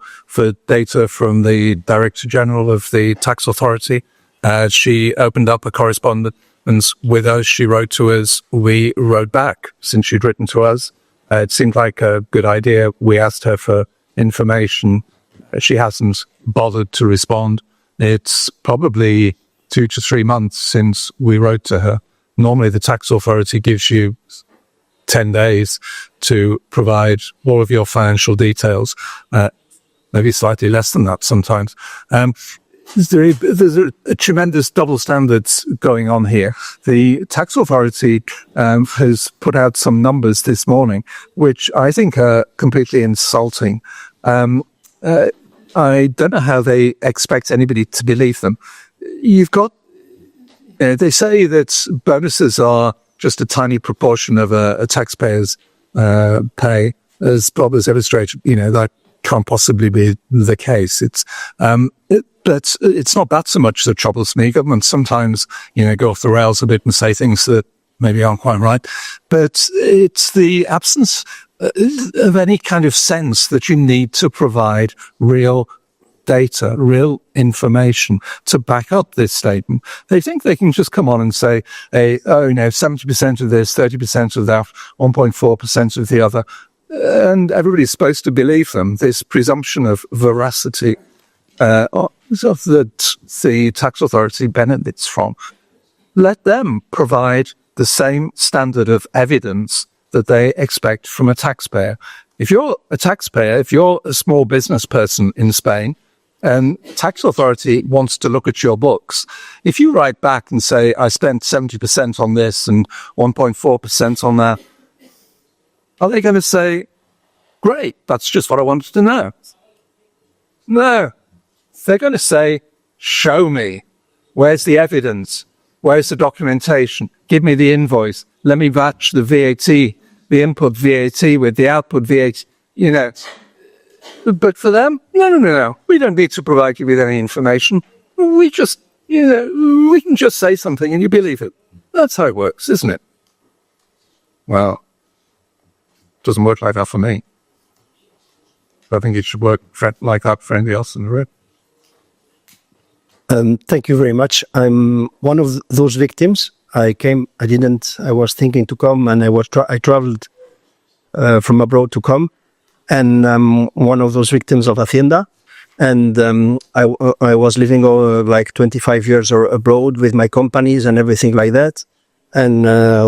Speaker 4: data from the Director General of the Tax Authority. She opened up a correspondence with us. She wrote to us. We wrote back since she'd written to us. It seemed like a good idea. We asked her for information. She hasn't bothered to respond. It's probably 2 to 3 months since we wrote to her. Normally, the tax authority gives you 10 days to provide all of your financial details, maybe slightly less than that sometimes. There's a tremendous double standards going on here. The tax authority has put out some numbers this morning, which I think are completely insulting. I don't know how they expect anybody to believe them. You've got they say that bonuses are just a tiny proportion of a taxpayer's pay, as Bob has illustrated. You know, that can't possibly be the case. But it's not that so much that troubles me. Governments sometimes, go off the rails a bit and say things that maybe aren't quite right. But it's the absence of any kind of sense that you need to provide real data, real information to back up this statement. They think they can just come on and say, 70% of this, 30% of that, 1.4% of the other. And everybody's supposed to believe them. This presumption of veracity that the tax authority benefits from. Let them provide the same standard of evidence that they expect from a taxpayer. If you're a taxpayer, if you're a small business person in Spain, and tax authority wants to look at your books, if you write back and say, I spent 70% on this and 1.4% on that, are they going to say, great, that's just what I wanted to know? No. They're going to say, show me. Where's the evidence? Where's the documentation? Give me the invoice. Let me match the VAT, the input VAT with the output VAT, But for them, no. We don't need to provide you with any information. We just, we can just say something and you believe it. That's how it works, isn't it? Well, it doesn't work like that for me. I think it should work like that for anybody else in the room.
Speaker 6: Thank you very much. I'm one of those victims. I was thinking to come, and I traveled from abroad to come, and I'm one of those victims of Hacienda. And I was living like 25 years abroad with my companies and everything like that. And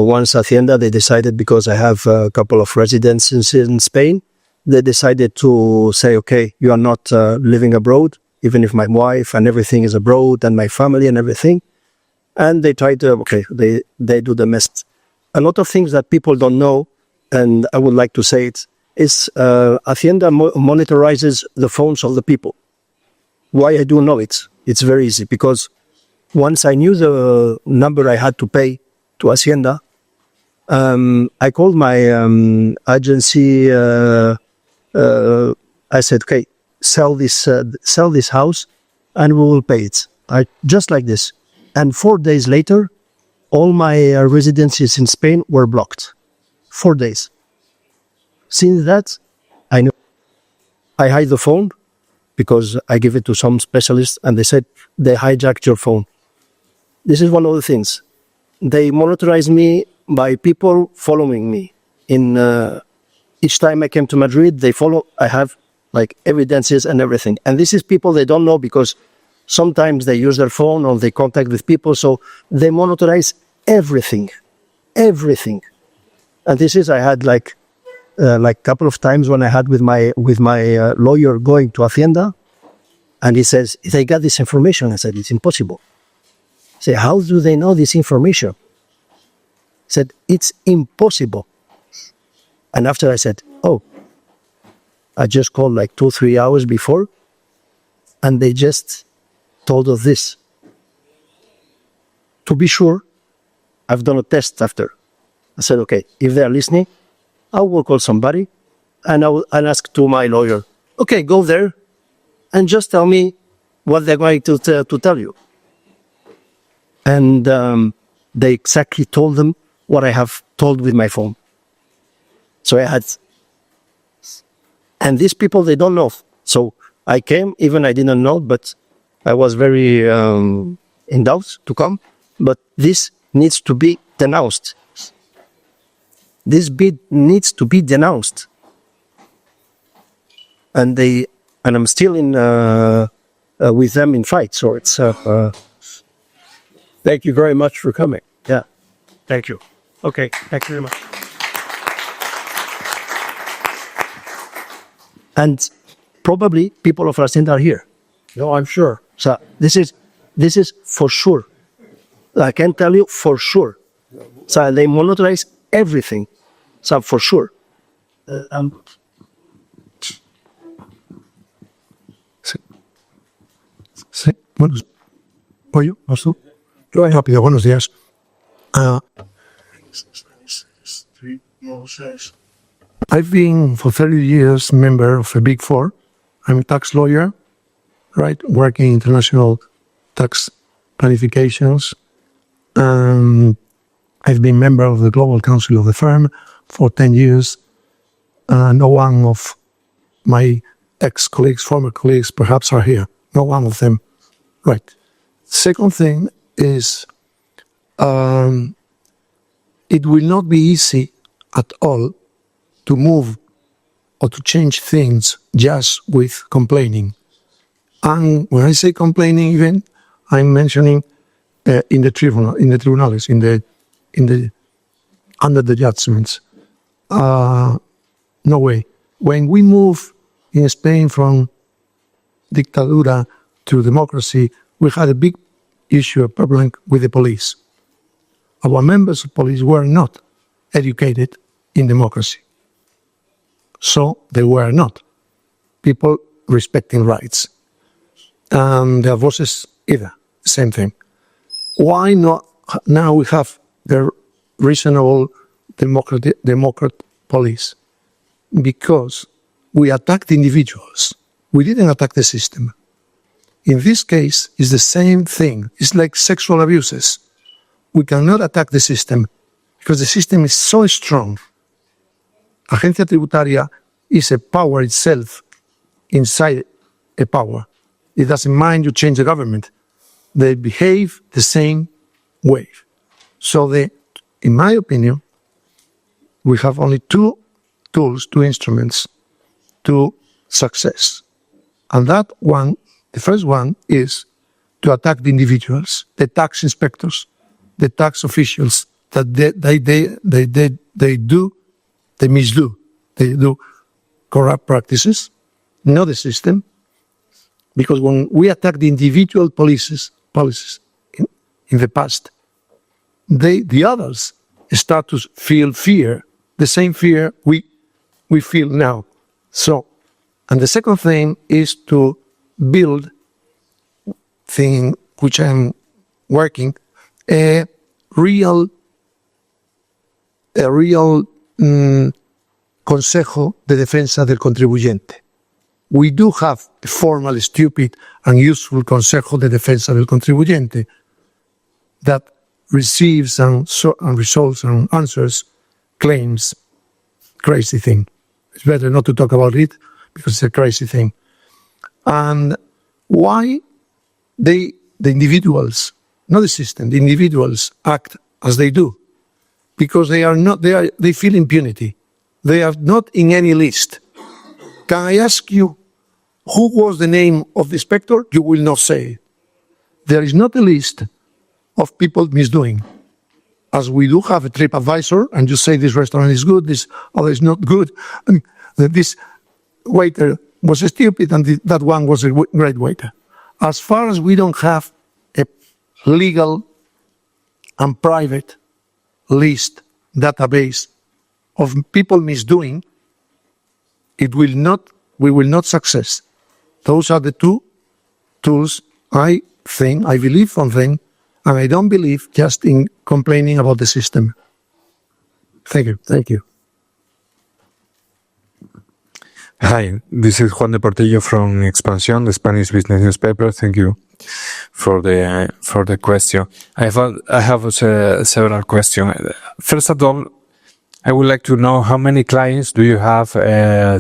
Speaker 6: once Hacienda, they decided, because I have a couple of residences in Spain, they decided to say, okay, you are not living abroad, even if my wife and everything is abroad and my family and everything. And they tried to, they do the best. A lot of things that people don't know, and I would like to say it, is Hacienda monitorizes the phones of the people. Why I do know it? It's very easy, because once I knew the number I had to pay to Hacienda, I called my agency. I said, okay, sell this house and we will pay it. Just like this. And 4 days later, all my residences in Spain were blocked. 4 days. Since that, I know I hide the phone, because I give it to some specialists and they said they hijacked your phone. This is one of the things. They monitorize me by people following me. Each time I came to Madrid, I have like evidences and everything. And this is people they don't know, because sometimes they use their phone or they contact with people. So they monitorize everything. And this is, I had like couple of times when I had with my lawyer going to Hacienda, and he says, they got this information. I said, it's impossible. I said, how do they know this information? He said, it's impossible. And after I said, oh, I just called like 2-3 hours before, and they just told us this. To be sure, I've done a test after. I said, okay, if they're listening, I will call somebody and I'll ask to my lawyer, okay, go there and just tell me what they're going to tell you. And they exactly told them what I have told with my phone. So and these people, they don't know. So I came, even I didn't know, but I was very in doubt to come. But this needs to be denounced. This bid needs to be denounced. And I'm still in with them in fight. So it's
Speaker 1: Thank you very much for coming.
Speaker 6: yeah.
Speaker 1: Thank you. Okay, thank you very much.
Speaker 6: And probably people of Hacienda are here.
Speaker 1: No, I'm sure.
Speaker 6: So this is for sure. I can tell you for sure. So they monitorize everything. So for sure.
Speaker 7: Sí, bueno, pollo, ¿vas tú? Yo voy rápido, buenos días. I've been for 30 years member of a Big Four. I'm a tax lawyer, right, working international tax planifications. I've been member of the Global Council of the firm for 10 years. No one of my ex-colleagues, former colleagues, perhaps are here. No one of them. Right. Second thing is, it will not be easy at all to move or to change things just with complaining. And when I say complaining, even I'm mentioning in the tribunals, under the judgments. No way. When we move in Spain from dictadura to democracy, we had a big issue, a problem with the police. Our members of police were not educated in democracy. So they were not people respecting rights. And their voices either, same thing. Why not now we have the reasonable democrat police? Because we attacked individuals. We didn't attack the system. In this case, it's the same thing. It's like sexual abuses. We cannot attack the system because the system is so strong. Agencia Tributaria is a power itself inside a power. It doesn't mind you change the government. They behave the same way. So in my opinion, we have only two tools, two instruments to success. And that one, the first one is to attack the individuals, the tax inspectors, the tax officials that they misdo. They do corrupt practices, not the system. Because when we attack the individual policies in the past, the others start to feel fear, the same fear we feel now. So, and the second thing is to build thing which I'm working, a real Consejo de Defensa del Contribuyente. We do have a formal, stupid, and useful Consejo de Defensa del Contribuyente that receives and resolves and answers claims. Crazy thing. It's better not to talk about it because it's a crazy thing. And why the individuals, not the system, the individuals act as they do? Because they feel impunity. They are not in any list. Can I ask you who was the name of the inspector? You will not say. There is not a list of people misdoing. As we do have a trip advisor, and you say this restaurant is good, this other is not good, and this waiter was stupid, and that one was a great waiter. As far as we don't have a legal and private list database of people misdoing, we will not success. Those are the two tools I believe on them, and I don't believe just in complaining about the system. Thank you.
Speaker 1: Thank you.
Speaker 8: Hi, this is Juan de Portillo from Expansión, the Spanish business newspaper. Thank you for the question. I have several questions. First of all, I would like to know how many clients do you have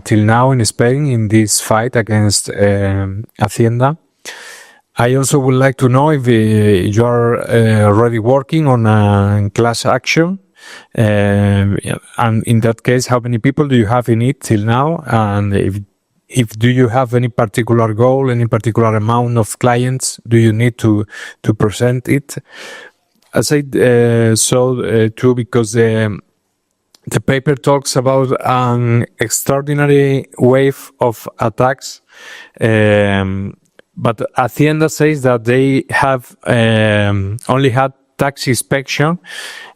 Speaker 8: till now in Spain in this fight against Hacienda? I also would like to know if you are already working on a class action. And in that case, how many people do you have in it till now? And if do you have any particular goal, any particular amount of clients do you need to present it? I said too because the paper talks about an extraordinary wave of attacks, but Hacienda says that they have only had tax inspection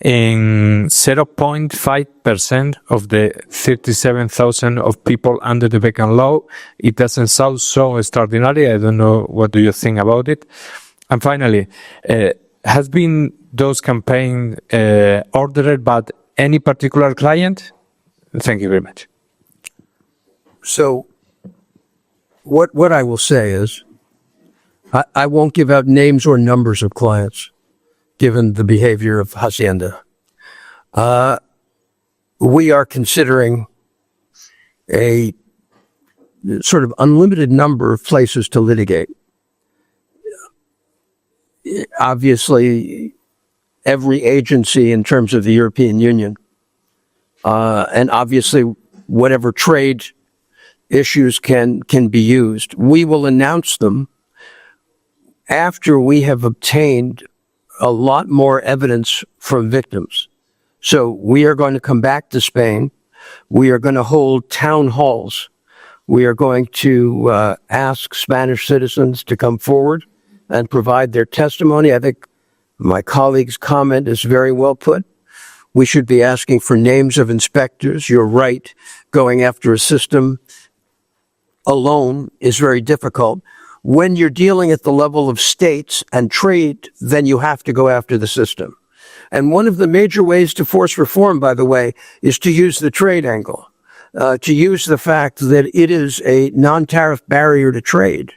Speaker 8: in 0.5% of the 37,000 of people under the Beckham law. It doesn't sound so extraordinary. I don't know. What do you think about it? And finally, has been those campaigns ordered by any particular client? Thank you very much.
Speaker 1: So what I will say is I won't give out names or numbers of clients, given the behavior of Hacienda. We are considering a sort of unlimited number of places to litigate. Obviously, every agency in terms of the European Union, and obviously whatever trade issues can be used. We will announce them after we have obtained a lot more evidence from victims. So we are going to come back to Spain. We are going to hold town halls. We are going to ask Spanish citizens to come forward and provide their testimony. I think my colleague's comment is very well put. We should be asking for names of inspectors. You're right. Going after a system alone is very difficult. When you're dealing at the level of states and trade, then you have to go after the system. And one of the major ways to force reform, by the way, is to use the trade angle, to use the fact that it is a non-tariff barrier to trade,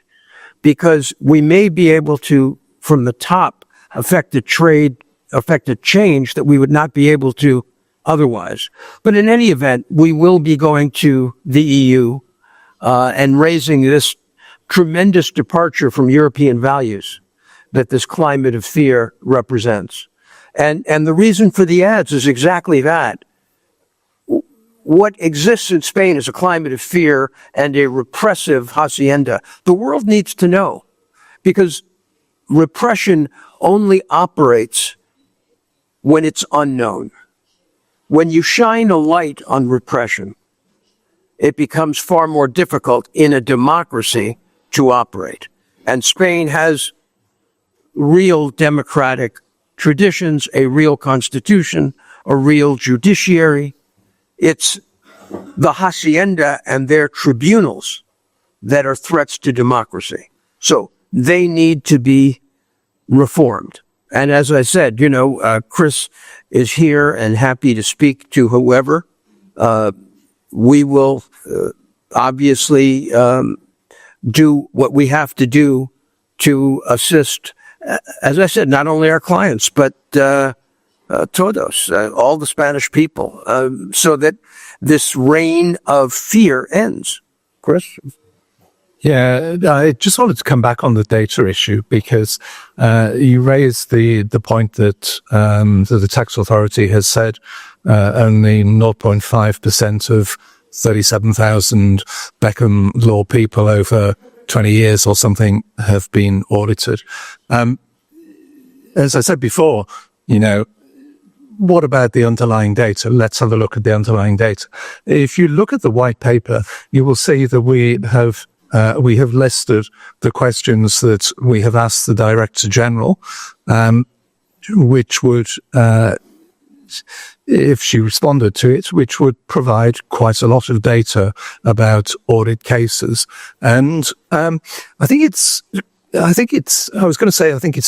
Speaker 1: because we may be able to, from the top, affect a change that we would not be able to otherwise. But in any event, we will be going to the EU. and raising this tremendous departure from European values that this climate of fear represents. And the reason for the ads is exactly that. What exists in Spain is a climate of fear and a repressive hacienda. The world needs to know, because repression only operates when it's unknown. When you shine a light on repression, it becomes far more difficult in a democracy to operate. And Spain has real democratic traditions, a real constitution, a real judiciary. It's the hacienda and their tribunals that are threats to democracy. So they need to be reformed. And as I said, Chris is here and happy to speak to whoever. We will obviously do what we have to do to assist, as I said, not only our clients, but todos, all the Spanish people, so that this reign of fear ends. Chris?
Speaker 4: Yeah, I just wanted to come back on the data issue, because you raised the point that the tax authority has said only 0.5% of 37,000 Beckham law people over 20 years or something have been audited. As I said before, what about the underlying data? Let's have a look at the underlying data. If you look at the white paper, you will see that we have listed the questions that we have asked the Director General, which would, if she responded to it, which would provide quite a lot of data about audit cases. And I think it's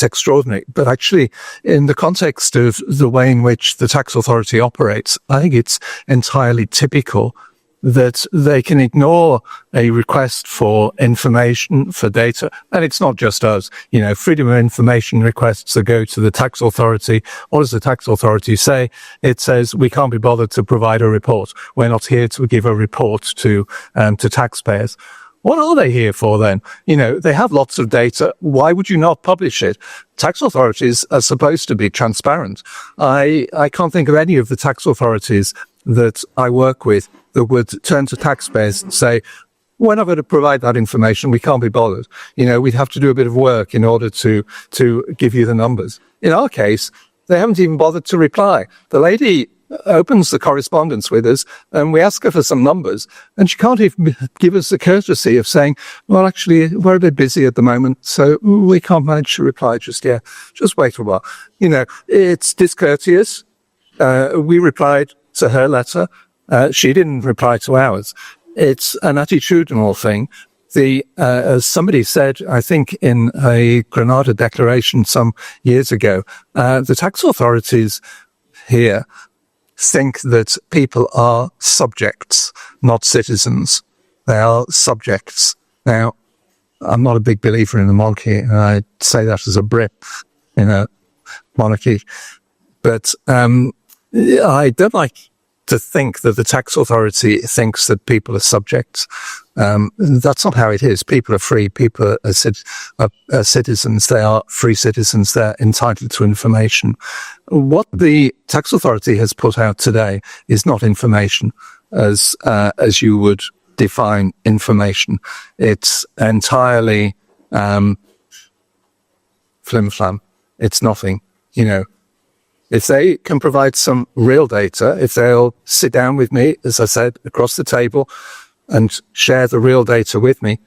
Speaker 4: extraordinary, but actually in the context of the way in which the tax authority operates, I think it's entirely typical that they can ignore a request for information, for data. And it's not just us, freedom of information requests that go to the tax authority. What does the tax authority say? It says, we can't be bothered to provide a report. We're not here to give a report to taxpayers. What are they here for then? They have lots of data. Why would you not publish it? Tax authorities are supposed to be transparent. I can't think of any of the tax authorities that I work with that would turn to taxpayers and say, we're not going to provide that information. We can't be bothered. We'd have to do a bit of work in order to give you the numbers. In our case, they haven't even bothered to reply. The lady opens the correspondence with us and we ask her for some numbers, and she can't even give us the courtesy of saying, well, actually, we're a bit busy at the moment, so we can't manage to reply just yet. Just wait a while. It's discourteous. We replied to her letter. She didn't reply to ours. It's an attitudinal thing. As somebody said, I think in a Granada declaration some years ago, the tax authorities here think that people are subjects, not citizens. They are subjects. Now, I'm not a big believer in the monarchy, and I say that as a Brit in a monarchy. But I don't like to think that the tax authority thinks that people are subjects. That's not how it is. People are free. People are citizens. They are free citizens. They're entitled to information. What the tax authority has put out today is not information as you would define information. It's entirely flim-flam. It's nothing, If they can provide some real data, if they'll sit down with me, as I said, across the table and share the real data with me,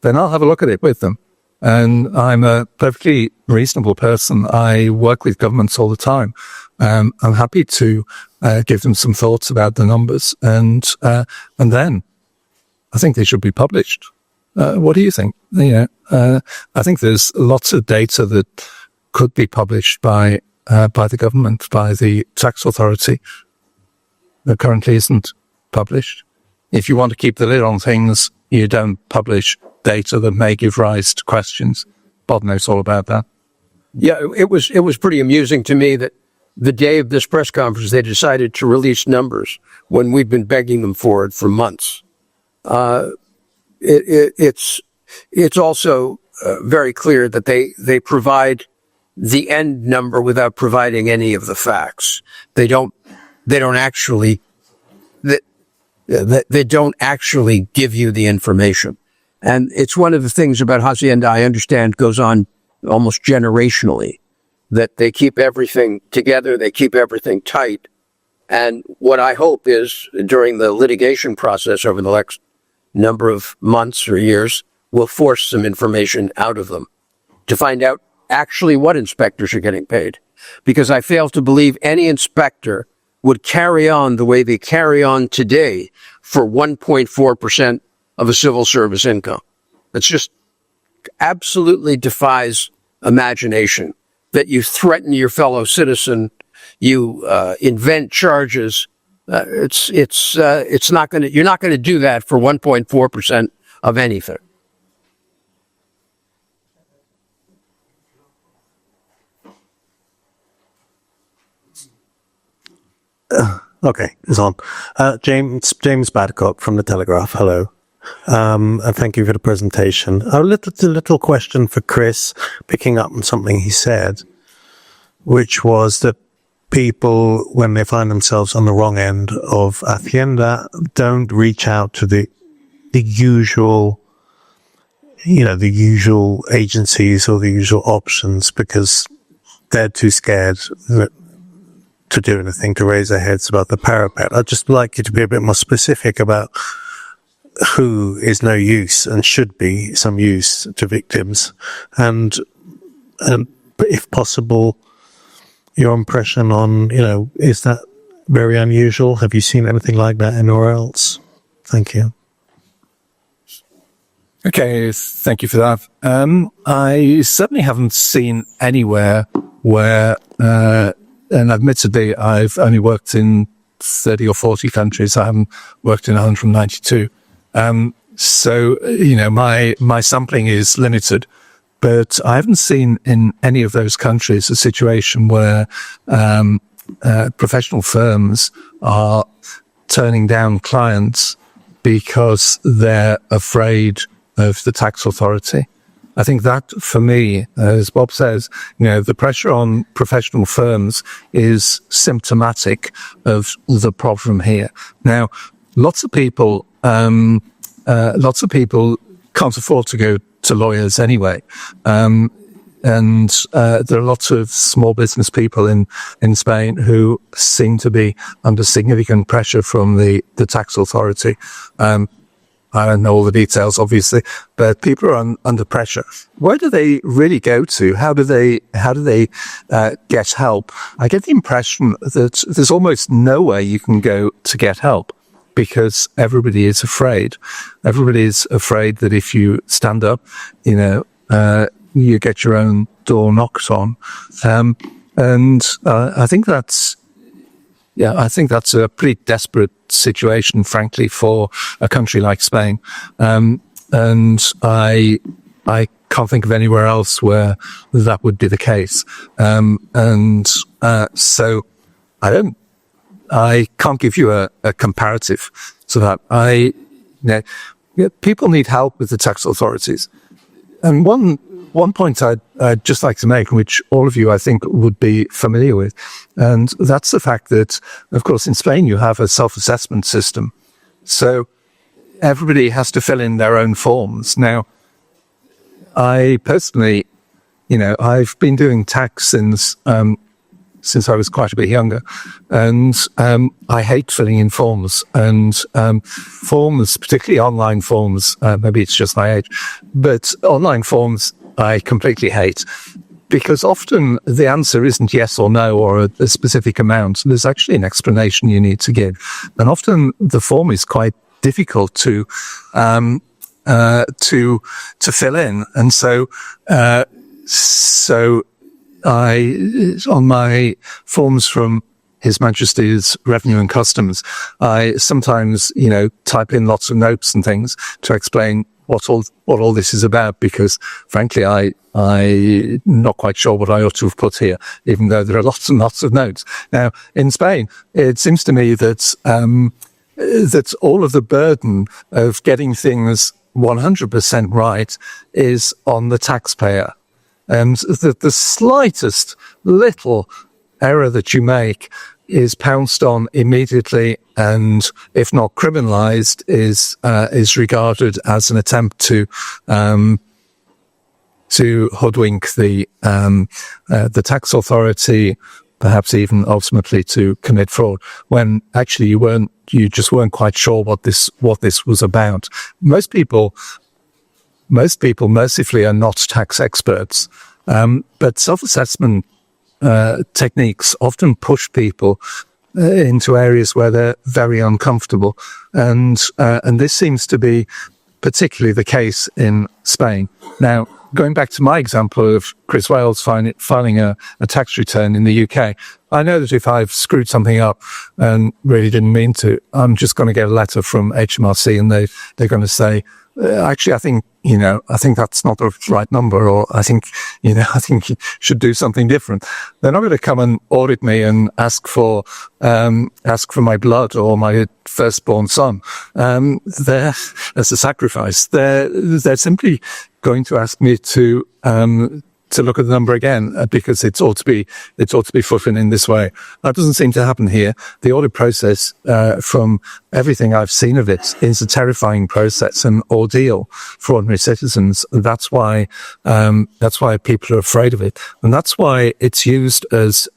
Speaker 4: then I'll have a look at it with them. And I'm a perfectly reasonable person. I work with governments all the time. I'm happy to give them some thoughts about the numbers, and then I think they should be published. What do you think? I think there's lots of data that could be published by the government, by the tax authority, that currently isn't published. If you want to keep the lid on things, you don't publish data that may give rise to questions. Bob knows all about that.
Speaker 1: Yeah, it was pretty amusing to me that the day of this press conference, they decided to release numbers when we've been begging them for it for months. it's also very clear that they provide the end number without providing any of the facts. They don't actually give you the information. And it's one of the things about Hacienda I understand goes on almost generationally, that they keep everything together, they keep everything tight. And what I hope is during the litigation process over the next number of months or years, we'll force some information out of them to find out actually what inspectors are getting paid. Because I fail to believe any inspector would carry on the way they carry on today for 1.4% of a civil service income. It's just absolutely defies imagination that you threaten your fellow citizen, you invent charges. It's not going to, you're not going to do that for 1.4% of anything.
Speaker 9: Okay, it's on. James Badcock from the Telegraph. Hello. And thank you for the presentation. A little question for Chris, picking up on something he said, which was that people, when they find themselves on the wrong end of Hacienda, don't reach out to the usual, the usual agencies or the usual options because they're too scared to do anything, to raise their heads above the parapet. I'd just like you to be a bit more specific about who is no use and should be some use to victims, and if possible, your impression on, is that very unusual? Have you seen anything like that anywhere else? Thank you.
Speaker 4: Okay, thank you for that. I certainly haven't seen anywhere where, and admittedly, I've only worked in 30 or 40 countries. I haven't worked in 192. So, my sampling is limited, but I haven't seen in any of those countries a situation where professional firms are turning down clients because they're afraid of the tax authority. I think that, for me, as Bob says, the pressure on professional firms is symptomatic of the problem here. Now, lots of people can't afford to go to lawyers anyway. And there are lots of small business people in Spain who seem to be under significant pressure from the tax authority. I don't know all the details, obviously, but people are under pressure. Where do they really go to? How do they get help? I get the impression that there's almost nowhere you can go to get help because everybody is afraid. Everybody is afraid that if you stand up, you get your own door knocked on. I think that's a pretty desperate situation, frankly, for a country like Spain. And I can't think of anywhere else where that would be the case. So I can't give you a comparative to that. People need help with the tax authorities. And one point I'd just like to make, which all of you, I think, would be familiar with, and that's the fact that, of course, in Spain, you have a self-assessment system. So everybody has to fill in their own forms. Now, I personally, I've been doing tax since I was quite a bit younger, and I hate filling in forms. And forms, particularly online forms, maybe it's just my age, but online forms I completely hate, because often the answer isn't yes or no or a specific amount. There's actually an explanation you need to give, and often the form is quite difficult to fill in. And so on my forms from His Majesty's Revenue and Customs, I sometimes, type in lots of notes and things to explain what all this is about, because frankly, I'm not quite sure what I ought to have put here, even though there are lots and lots of notes. Now, in Spain, it seems to me that all of the burden of getting things 100% right is on the taxpayer. And the slightest little error that you make is pounced on immediately, and if not criminalized, is regarded as an attempt to hoodwink the tax authority, perhaps even ultimately to commit fraud, when actually you just weren't quite sure what this was about. Most people mercifully are not tax experts, but self-assessment techniques often push people into areas where they're very uncomfortable, and this seems to be particularly the case in Spain. Now, going back to my example of Chris Wales filing a tax return in the UK, I know that if I've screwed something up and really didn't mean to, I'm just going to get a letter from HMRC and they're going to say, actually, I think that's not the right number, or I think you should do something different. They're not going to come and audit me and ask for my blood or my firstborn son. As a sacrifice. They're simply going to ask me to look at the number again because it ought to be footed in this way. That doesn't seem to happen here. The audit process, from everything I've seen of it, is a terrifying process, an ordeal for ordinary citizens. That's why people are afraid of it, and that's why it's used as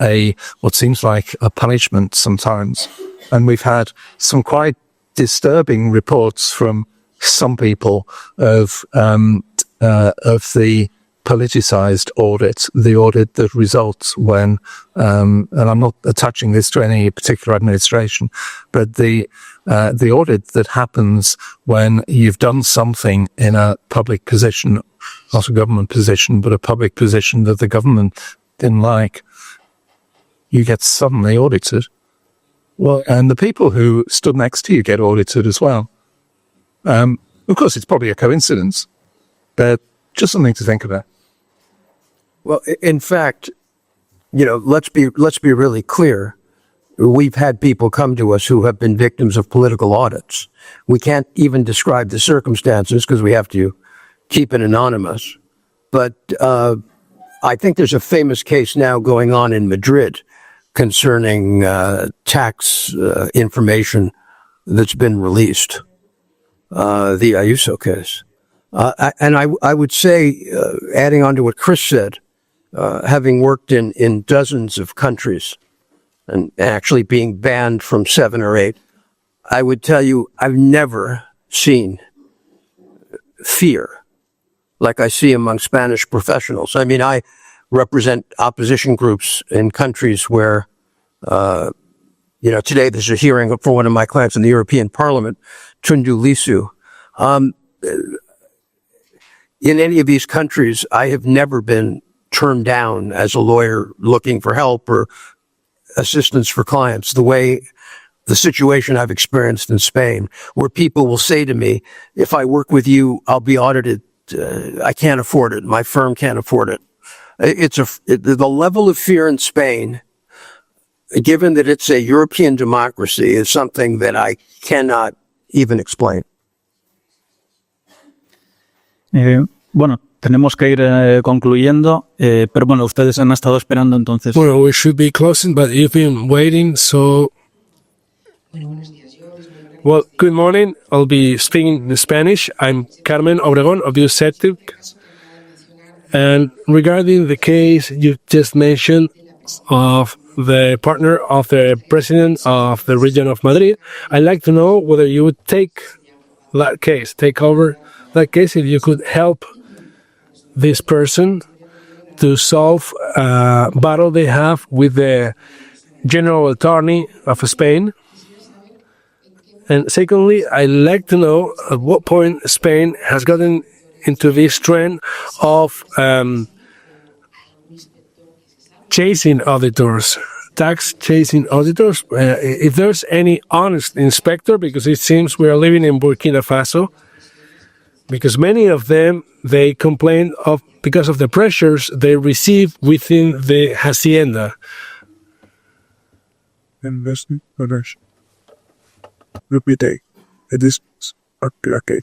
Speaker 4: what seems like a punishment sometimes. And we've had some quite disturbing reports from some people of the politicized audit, the audit that results when, and I'm not attaching this to any particular administration, but the audit that happens when you've done something in a public position, not a government position, but a public position that the government didn't like, you get suddenly audited. Well, and the people who stood next to you get audited as well. Of course, it's probably a coincidence, but just something to think about.
Speaker 1: Well, in fact, let's be really clear. We've had people come to us who have been victims of political audits. We can't even describe the circumstances because we have to keep it anonymous. But I think there's a famous case now going on in Madrid concerning tax information that's been released, the Ayuso case. And I would say, adding on to what Chris said, having worked in dozens of countries and actually being banned from 7 or 8, I would tell you I've never seen fear like I see among Spanish professionals. I mean, I represent opposition groups in countries where, today there's a hearing for one of my clients in the European Parliament, Tundu Lisu. In any of these countries, I have never been turned down as a lawyer looking for help or assistance for clients, the situation I've experienced in Spain, where people will say to me, if I work with you, I'll be audited. I can't afford it. My firm can't afford it. The level of fear in Spain, given that it's a European democracy, is something that I cannot even explain.
Speaker 2: Bueno, tenemos que ir concluyendo, pero bueno, ustedes han estado esperando entonces.
Speaker 3: Well, we should be closing, but you've been waiting, so... Well, good morning. I'll be speaking in Spanish. I'm Carmen Obregón of the USETIC. And regarding the case you just mentioned of the partner of the president of the region of Madrid, I'd like to know whether you would take over that case, if you could help this person to solve a battle they have with the General Attorney of Spain. And secondly, I'd like to know at what point Spain has gotten into this trend of chasing auditors, tax chasing auditors. If there's any honest inspector, because it seems we are living in Burkina Faso, because many of them, they complain because of the pressures they receive within the Hacienda.
Speaker 10: Investment others. Repeat. It is okay.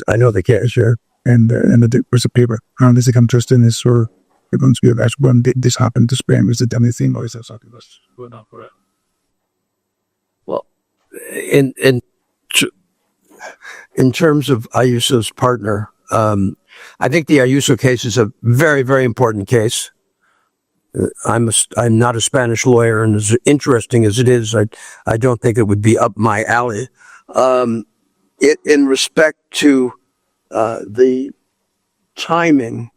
Speaker 6: I know they care, sure.
Speaker 7: And the piece of paper. And this I'm interested in this, or we're going to be asked when did this happen to Spain? Was it anything, or is that something that's going on for it?
Speaker 1: Well, in terms of Ayuso's partner, I think the Ayuso case is a very, very important case. I'm not a Spanish lawyer, and as interesting as it is, I don't think it would be up my alley. In respect to the timing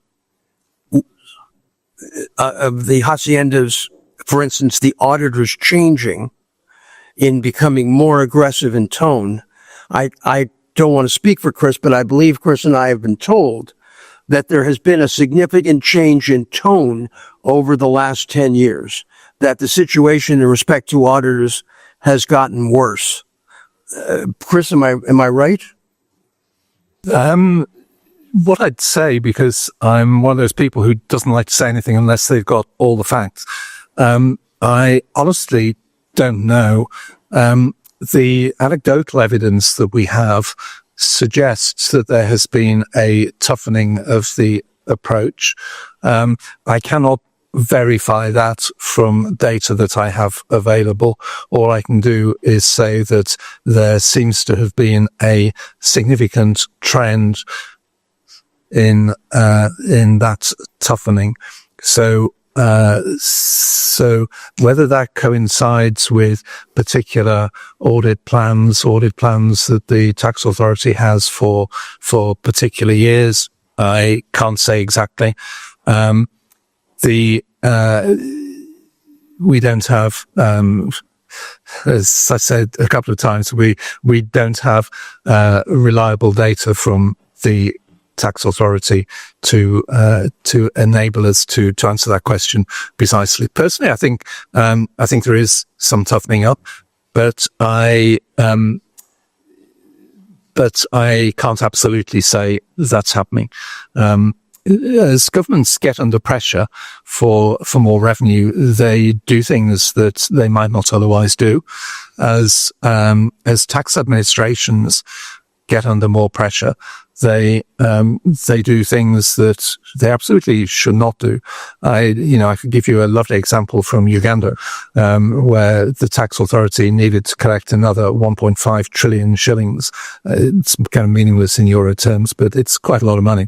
Speaker 1: of the haciendas, for instance, the auditors changing in becoming more aggressive in tone, I don't want to speak for Chris, but I believe Chris and I have been told that there has been a significant change in tone over the last 10 years, that the situation in respect to auditors has gotten worse. Chris, am I right?
Speaker 4: What I'd say, because I'm one of those people who doesn't like to say anything unless they've got all the facts, I honestly don't know. The anecdotal evidence that we have suggests that there has been a toughening of the approach. I cannot verify that from data that I have available. All I can do is say that there seems to have been a significant trend in that toughening. So whether that coincides with particular audit plans that the tax authority has for particular years, I can't say exactly. We don't have, as I said a couple of times, we don't have reliable data from the tax authority to enable us to answer that question precisely. Personally, I think there is some toughening up, but I can't absolutely say that's happening. As governments get under pressure for more revenue, they do things that they might not otherwise do. As tax administrations get under more pressure, they do things that they absolutely should not do. I could give you a lovely example from Uganda, where the tax authority needed to collect another 1.5 trillion shillings. It's kind of meaningless in euro terms, but it's quite a lot of money.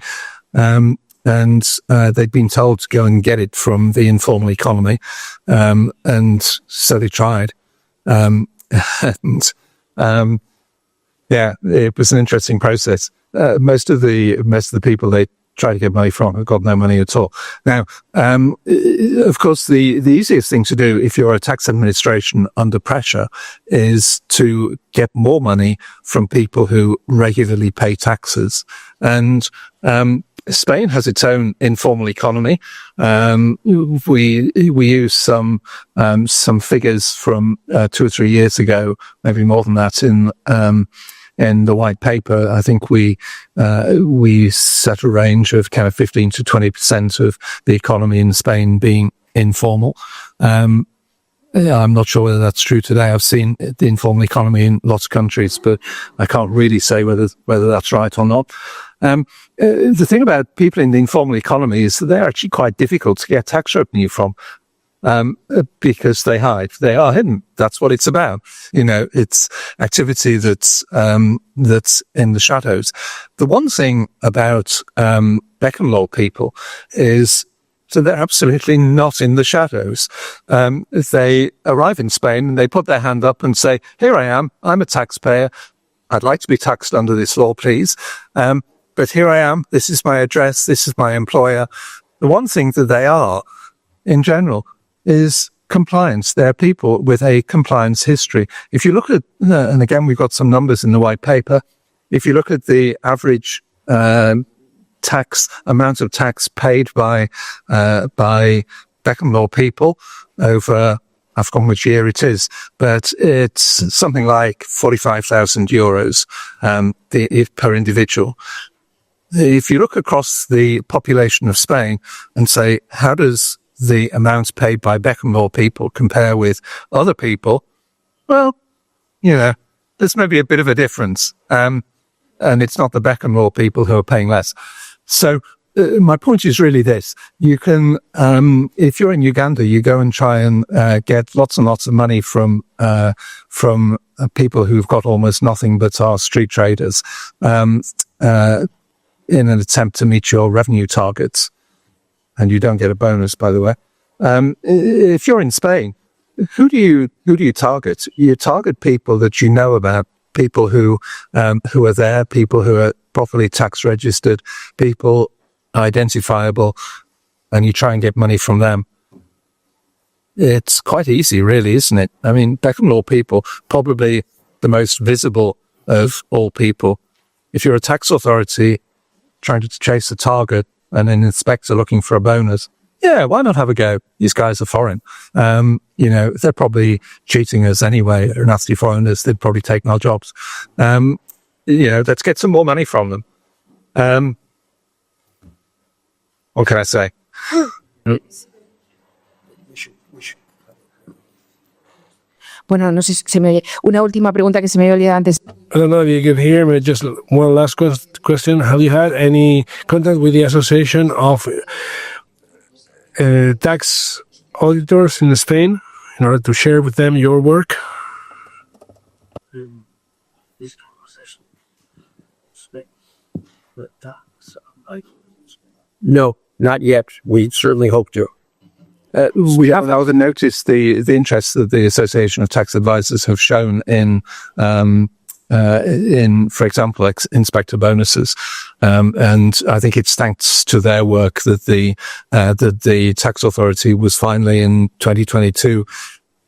Speaker 4: And they'd been told to go and get it from the informal economy. And so they tried. Yeah, it was an interesting process. Most of the people they try to get money from have got no money at all. Now, of course, the easiest thing to do if you're a tax administration under pressure is to get more money from people who regularly pay taxes. And Spain has its own informal economy. We use some figures from 2 or 3 years ago, maybe more than that, in the white paper. I think we set a range of kind of 15 to 20% of the economy in Spain being informal. I'm not sure whether that's true today. I've seen the informal economy in lots of countries, but I can't really say whether that's right or not. The thing about people in the informal economy is that they're actually quite difficult to get tax revenue from, because they hide. They are hidden. That's what it's about. It's activity that's in the shadows. The one thing about Beckham law people is so they're absolutely not in the shadows. They arrive in Spain and they put their hand up and say, "Here I am. I'm a taxpayer. I'd like to be taxed under this law, please. But here I am. This is my address. This is my employer." The one thing that they are, in general, is compliance. They're people with a compliance history. If you look at, and again, we've got some numbers in the white paper. If you look at the average amount of tax paid by Beckham law people over, I've forgotten which year it is, but it's something like 45,000 euros per individual. If you look across the population of Spain and say, how does the amount paid by Beckham law people compare with other people? Well, there's maybe a bit of a difference. and it's not the Beckham law people who are paying less. So my point is really this: you can, if you're in Uganda, you go and try and get lots and lots of money from people who've got almost nothing but are street traders, in an attempt to meet your revenue targets, and you don't get a bonus, by the way. If you're in Spain, who do you target? You target people that you know about, people who are there, people who are properly tax registered, people identifiable, and you try and get money from them. It's quite easy, really, isn't it? I mean, Beckham law people, probably the most visible of all people. If you're a tax authority trying to chase a target and an inspector looking for a bonus, yeah, why not have a go? These guys are foreign. They're probably cheating us anyway. They're nasty foreigners. They'd probably taken our jobs. Let's get some more money from them. What can I say?
Speaker 10: Bueno, no sé si se me oye. Una última pregunta que se me había olvidado antes.
Speaker 3: I don't know if you can hear me. Just one last question. Have you had any contact with the Association of Tax Auditors in Spain in order to share with them your work?
Speaker 1: No, not yet. We certainly hope to.
Speaker 4: We have noticed the interest that the Association of Tax Advisors have shown in, for example, inspector bonuses, and I think it's thanks to their work that the tax authority was finally in 2022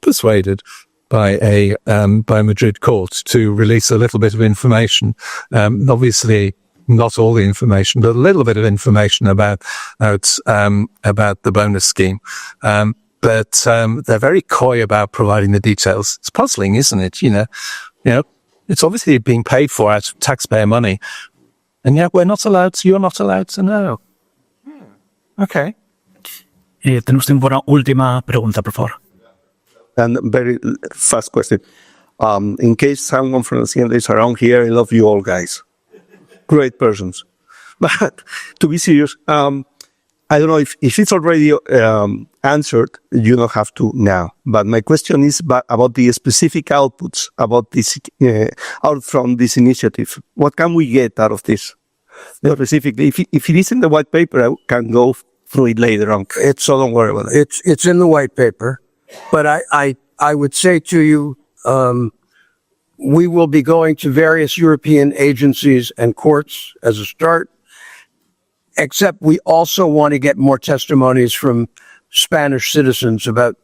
Speaker 4: persuaded by a Madrid court to release a little bit of information. Obviously, not all the information, but a little bit of information about the bonus scheme. But they're very coy about providing the details. It's puzzling, isn't it? It's obviously being paid for out of taxpayer money, and yet you're not allowed to know. Okay.
Speaker 2: Tenemos tiempo para una última pregunta, por favor.
Speaker 6: And very fast question. In case someone from Hacienda is around here, I love you all guys. Great persons. But to be serious, I don't know if it's already answered, you don't have to now. But my question is about the specific outputs about this, out from this initiative. What can we get out of this? Specifically, if it is in the white paper, I can go through it later on. So don't worry about it.
Speaker 1: It's in the white paper, but I would say to you, we will be going to various European agencies and courts as a start, except we also want to get more testimonies from Spanish citizens about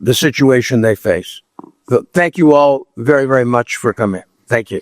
Speaker 1: the situation they face. So thank you all very, very much for coming. Thank you.